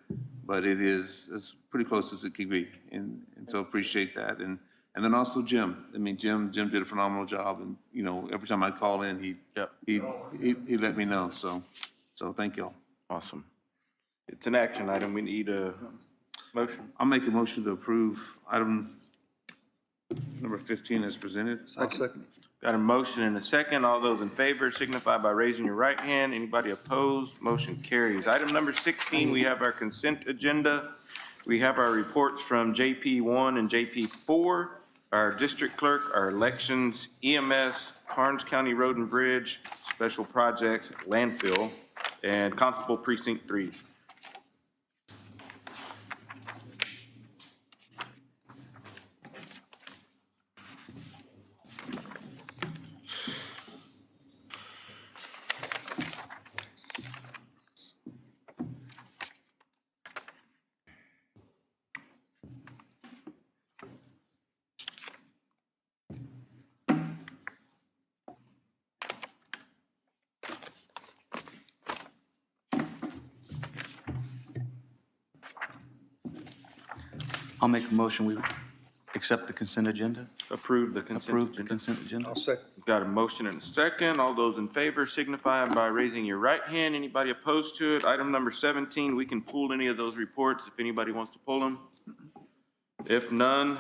it is as pretty close as it can be. And so appreciate that. And then also Jim. I mean, Jim did a phenomenal job. And, you know, every time I call in, he let me know. So thank y'all. Awesome. It's an action item. We need a motion. I'll make a motion to approve item number 15 as presented. I'll second. Got a motion and a second. All those in favor signify by raising your right hand. Anybody opposed? Motion carries. Item number 16, we have our consent agenda. We have our reports from JP1 and JP4, our district clerk, our elections, EMS, Karnes County Road and Bridge, special projects, landfill, and Constable Precinct 3. I'll make a motion, we accept the consent agenda. Approve the consent Approve the agenda. consent agenda. I'll second. Got a motion and a second. All those in favor signify by raising your right hand. Anybody opposed to it? Item number 17, we can pull any of those reports if anybody wants to pull them. If none,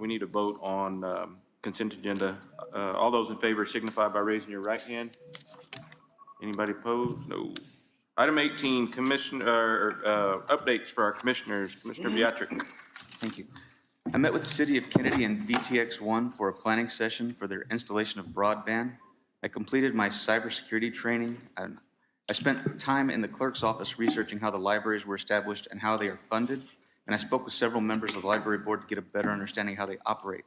we need a vote on consent agenda. All those in favor signify by raising your right hand. Anybody opposed? No. Item 18, updates for our commissioners. Commissioner Beatrick. Thank you. I met with the City of Kennedy and VTX1 for a planning session for their installation of broadband. I completed my cybersecurity training. And I spent time in the clerk's office researching how the libraries were established and how they are funded. And I spoke with several members of the library board to get a better understanding of how they operate.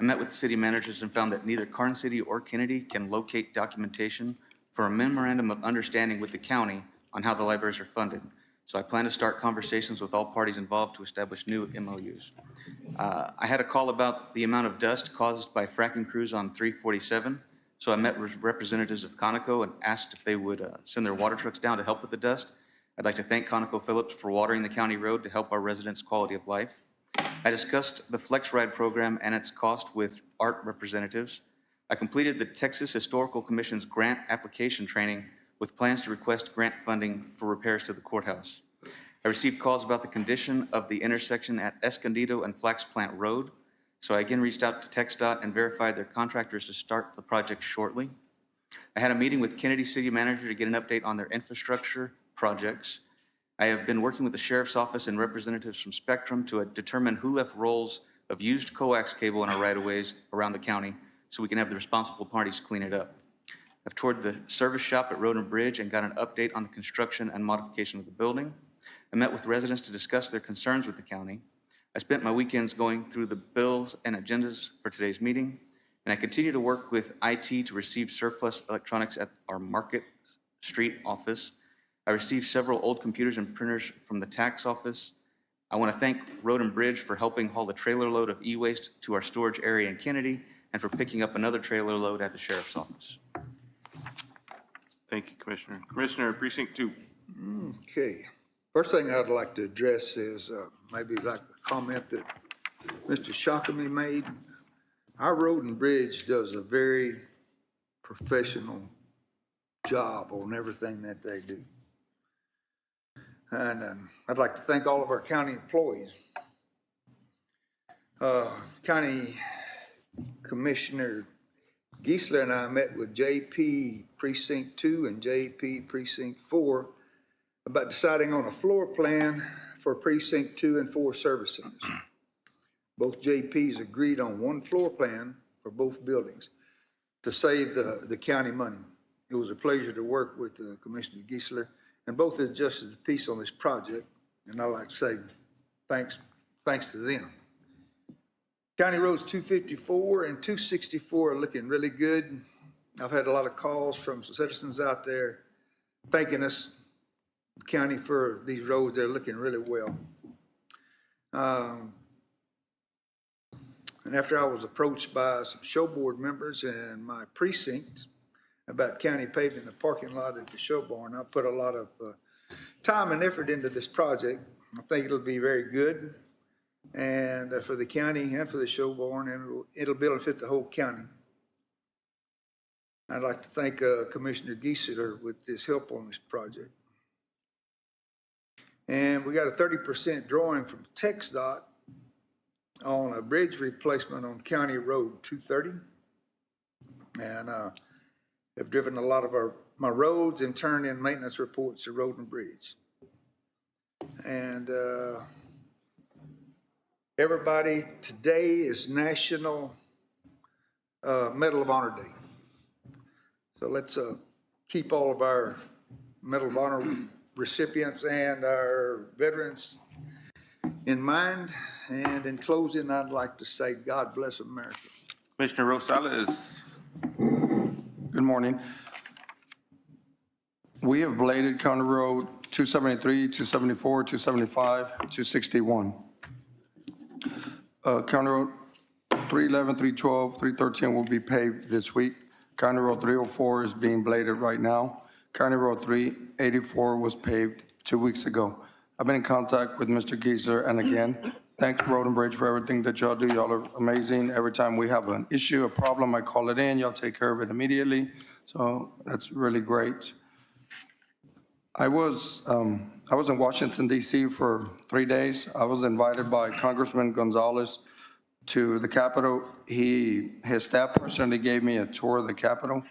I met with the city managers and found that neither Karnes City or Kennedy can locate documentation for a memorandum of understanding with the county on how the libraries are funded. So I plan to start conversations with all parties involved to establish new MOUs. I had a call about the amount of dust caused by fracking crews on 347. So I met with representatives of Conoco and asked if they would send their water trucks down to help with the dust. I'd like to thank ConocoPhillips for watering the county road to help our residents' quality of life. I discussed the Flex Ride program and its cost with ART representatives. I completed the Texas Historical Commission's grant application training with plans to request grant funding for repairs to the courthouse. I received calls about the condition of the intersection at Escondido and Flax Plant Road, so I again reached out to TxDOT and verified their contractors to start the project shortly. I had a meeting with Kennedy City Manager to get an update on their infrastructure projects. I have been working with the Sheriff's Office and representatives from Spectrum to determine who left rolls of used coax cable in our right-of-ways around the county so we can have the responsible parties clean it up. I've toured the service shop at Road and Bridge and got an update on the construction and modification of the building. I met with residents to discuss their concerns with the county. I spent my weekends going through the bills and agendas for today's meeting, and I continue to work with IT to receive surplus electronics at our Market Street office. I received several old computers and printers from the tax office. I want to thank Road and Bridge for helping haul the trailer load of e-waste to our storage area in Kennedy and for picking up another trailer load at the Sheriff's Office. Thank you, Commissioner. Commissioner, Precinct 2. Okay. First thing I'd like to address is maybe like a comment that Mr. Shakami made. Our Road and Bridge does a very professional job on everything that they do. And I'd like to thank all of our county employees. County Commissioner Giesler and I met with JP Precinct 2 and JP Precinct 4 about deciding on a floor plan for Precinct 2 and 4 service centers. Both JPs agreed on one floor plan for both buildings to save the county money. It was a pleasure to work with Commissioner Giesler and both the justice of peace on this project, and I'd like to say thanks to them. County Roads 254 and 264 are looking really good. I've had a lot of calls from citizens out there thanking us, the county, for these roads. They're looking really well. And after I was approached by some show board members in my precinct about county paving the parking lot at the show barn, I put a lot of time and effort into this project. I think it'll be very good, and for the county and for the show barn, and it'll benefit the whole county. I'd like to thank Commissioner Giesler with his help on this project. And we got a 30% drawing from TxDOT on a bridge replacement on County Road 230. And have driven a lot of my roads and turned in maintenance reports to Road and Bridge. And everybody, today is National Medal of Honor Day. So let's keep all of our Medal of Honor recipients and our veterans in mind. And in closing, I'd like to say, God bless America. Commissioner Rosales. Good morning. We have bladed County Road 273, 274, 275, 261. County Road 311, 312, 313 will be paved this week. County Road 304 is being bladed right now. County Road 384 was paved 2 weeks ago. I've been in contact with Mr. Geisler, and again, thanks Road and Bridge for everything that y'all do. Y'all are amazing. Every time we have an issue, a problem, I call it in, y'all take care of it immediately. So that's really great. I was in Washington DC for 3 days. I was invited by Congressman Gonzalez to the Capitol. His staff personally gave me a tour of the Capitol.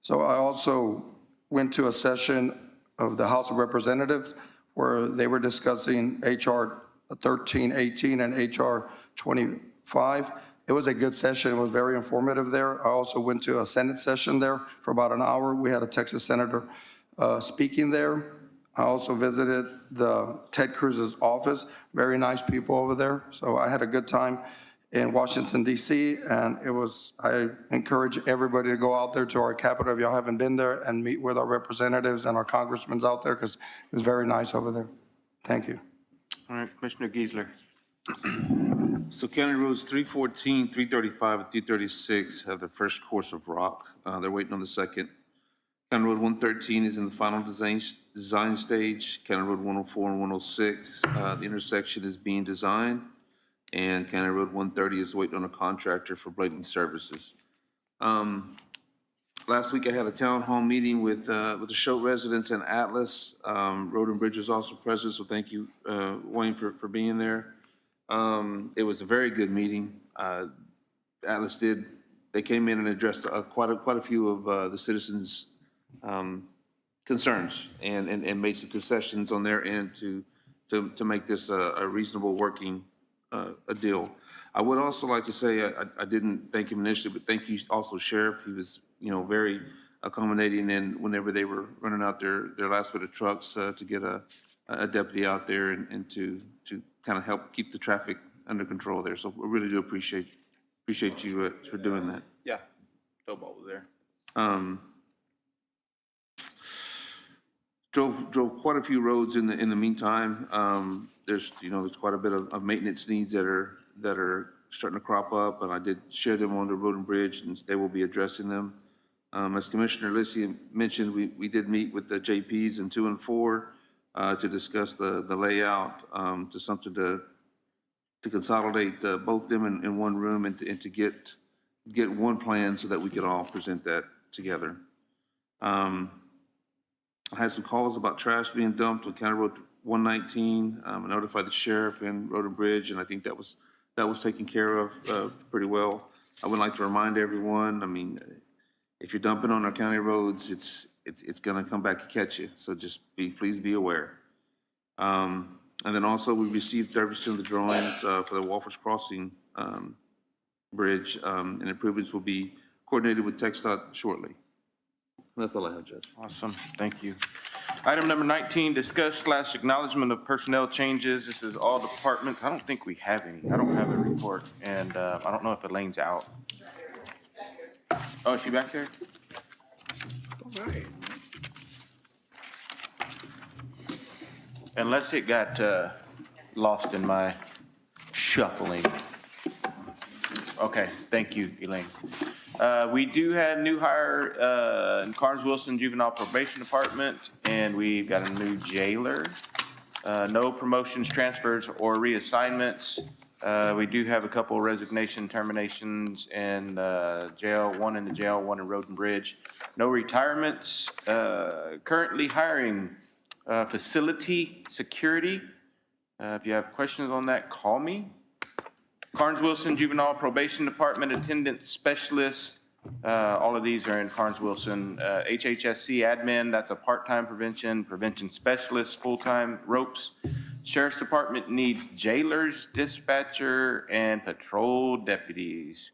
So I also went to a session of the House of Representatives where they were discussing HR 1318 and HR 25. It was a good session. It was very informative there. I also went to a Senate session there for about an hour. We had a Texas senator speaking there. I also visited the Ted Cruz's office. Very nice people over there. So I had a good time in Washington DC, and I encourage everybody to go out there to our Capitol if y'all haven't been there and meet with our representatives and our congressmen out there, because it was very nice over there. Thank you. All right, Commissioner Geisler. So County Roads 314, 335, and 336 have their first course of rock. They're waiting on the second. County Road 113 is in the final design stage. County Road 104 and 106, the intersection is being designed. And County Road 130 is waiting on a contractor for blading services. Last week I had a town hall meeting with the Show residents and Atlas. Road and Bridge was also present, so thank you, Wayne, for being there. It was a very good meeting. Atlas they came in and addressed quite a few of the citizens' concerns and made some concessions on their end to make this a reasonable working a deal. I would also like to say, I didn't thank him initially, but thank you also, Sheriff. He was, very accommodating, and whenever they were running out their last bit of trucks to get a deputy out there and to kind of help keep the traffic under control there. So I really do appreciate you for doing that. Yeah, Tobalt was there. Drove quite a few roads in the meantime. There's quite a bit of maintenance needs that are starting to crop up, and I did share them on the Road and Bridge, and they will be addressing them. As Commissioner Lissi mentioned, we did meet with the JPs in 2 and 4 to discuss the layout, to something to consolidate both of them in one room and to get one plan so that we could all present that together. I had some calls about trash being dumped on County Road 119. I notified the sheriff and Road and Bridge, and I think that was taken care of pretty well. I would like to remind everyone, if you're dumping on our county roads, it's gonna come back and catch you. So just please be aware. And then also we received 30% of the drawings for the Walford's Crossing Bridge, and improvements will be coordinated with TxDOT shortly. That's all I have, Judge. Awesome, thank you. Item number 19, discuss/acknowledgement of personnel changes. This is all departments. I don't think we have any. I don't have a report, and I don't know if Elaine's out. Oh, is she back there? All right. Unless it got lost in my shuffling. Okay, thank you, Elaine. We do have new hire in Karnes Wilson Juvenile Probation Department, and we've got a new jailer. No promotions, transfers, or reassignments. We do have a couple resignation terminations in jail, one in the jail, one in Road and Bridge. No retirements. Currently hiring facility security. If you have questions on that, call me. Karnes Wilson Juvenile Probation Department Attendance Specialist. All of these are in Karnes Wilson. HHSC Admin, that's a part-time prevention specialist, full-time ropes. Sheriff's Department needs jailers, dispatcher, and patrol deputies.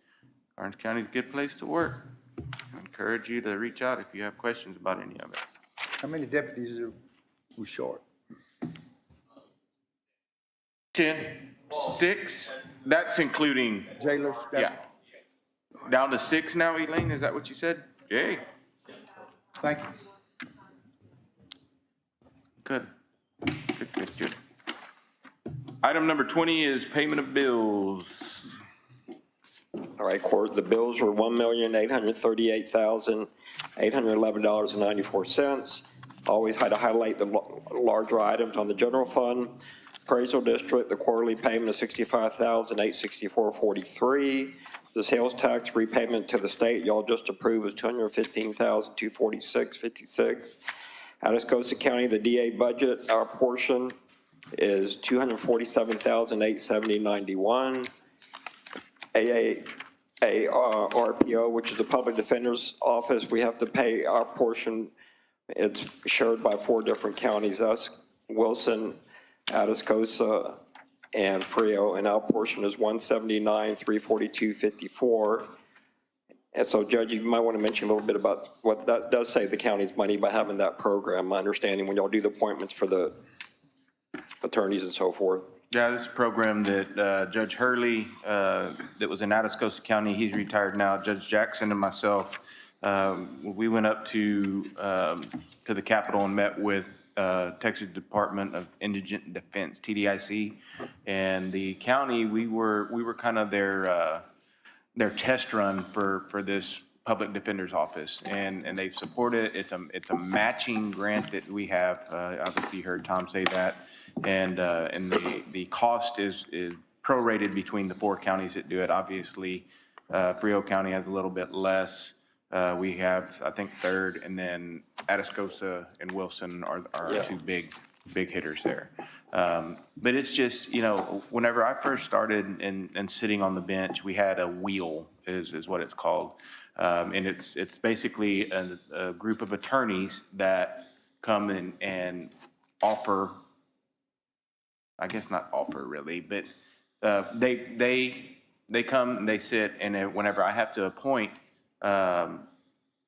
Karnes County is a good place to work. I encourage you to reach out if you have questions about any of it. How many deputies are we short? 10, 6, that's including, Jailers? yeah. Down to 6 now, Elaine, is that what you said? Yay. Thank you. Good. Good. Item number 20 is payment of bills. All right, Court, the bills were $1,838,811.94. always had to highlight the larger items on the general fund. Appraisal district, the quarterly payment of $65,864.43. The sales tax repayment to the state, y'all just approved, was $215,246.56. Atascosa County, the DA budget, our portion is $247,870.91. RPO, which is the Public Defender's Office, we have to pay our portion. It's shared by 4 different counties, us, Wilson, Atascosa, and Frio, and our portion is $179,342.54. And so, Judge, you might want to mention a little bit about what that does save the county's money by having that program. My understanding, when y'all do the appointments for the attorneys and so forth. Yeah, this is a program that Judge Hurley, that was in Atascosa County, he's retired now, Judge Jackson and myself, we went up to the Capitol and met with Texas Department of Indigent Defense, TDIC, and the county, we were kind of their test run for this public defender's office, and they support it. It's a matching grant that we have. Obviously, you heard Tom say that, and the cost is prorated between the 4 counties that do it. Obviously, Frio County has a little bit less. We have, I think, 3rd, and then Atascosa and Wilson are our 2 big hitters there. But it's just, whenever I first started and sitting on the bench, we had a wheel, is what it's called. And it's basically a group of attorneys that come in and offer, I guess not offer really, but they come and they sit, and whenever I have to appoint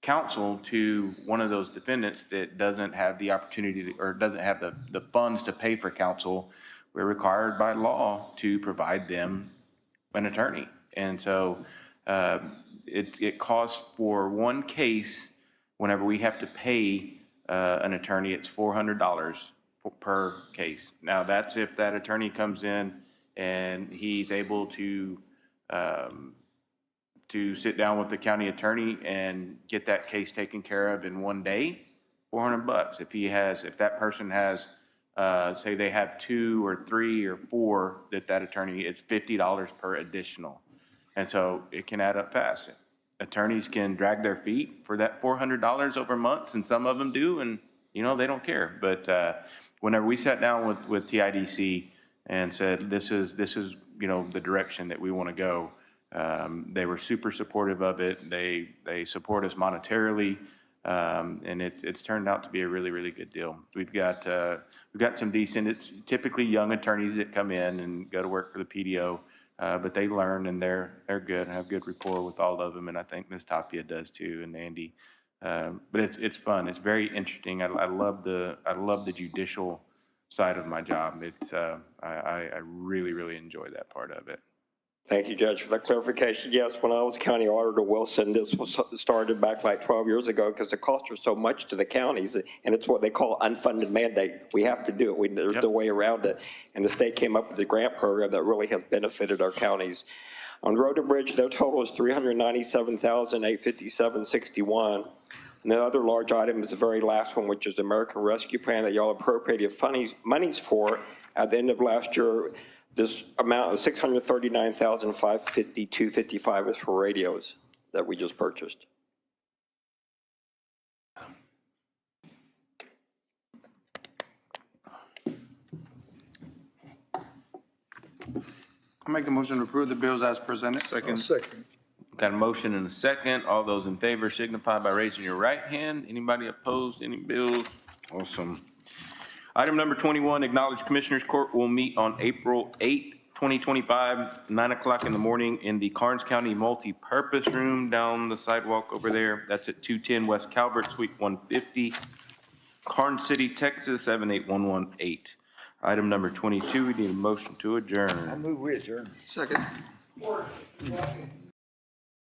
counsel to one of those defendants that doesn't have the opportunity or doesn't have the funds to pay for counsel, we're required by law to provide them an attorney. And so it costs for one case, whenever we have to pay an attorney, it's $400 per case. Now, that's if that attorney comes in and he's able to sit down with the county attorney and get that case taken care of in one day, $400. If that person has, say they have 2 or 3 or 4, that attorney, it's $50 per additional. And so it can add up fast. Attorneys can drag their feet for that $400 over months, and some of them do, and they don't care. But whenever we sat down with TIDC and said, this is the direction that we want to go, they were super supportive of it. They support us monetarily, and it's turned out to be a really, really good deal. We've got some decent, it's typically young attorneys that come in and go to work for the PDO, but they learn and they're good and have good rapport with all of them, and I think Ms. Tapia does too, and Andy. But it's fun. It's very interesting. I love the judicial side of my job. I really, really enjoy that part of it. Thank you, Judge, for that clarification. Yes, when I was county auditor Wilson, this was started back like 12 years ago because the costs are so much to the counties, and it's what they call unfunded mandate. We have to do it. There's no way around it. And the state came up with a grant program that really has benefited our counties. On Road and Bridge, their total is $397,857.61. And the other large item is the very last one, which is the American Rescue Plan that y'all appropriated monies for at the end of last year. This amount of $639,552.55 is for radios that we just purchased. I make a motion to approve the bills as presented. Second. Got a motion and a second. All those in favor signify by raising your right hand. Anybody opposed, any bills? Awesome. Item number 21, acknowledge Commissioners Court will meet on April 8th, 2025, 9 o'clock in the morning in the Karnes County Multi-Purpose Room down the sidewalk over there. That's at 210 West Calvert, Suite 150, Karnes City, Texas, 78118. Item number 22, we need a motion to adjourn. I move we adjourn. Second.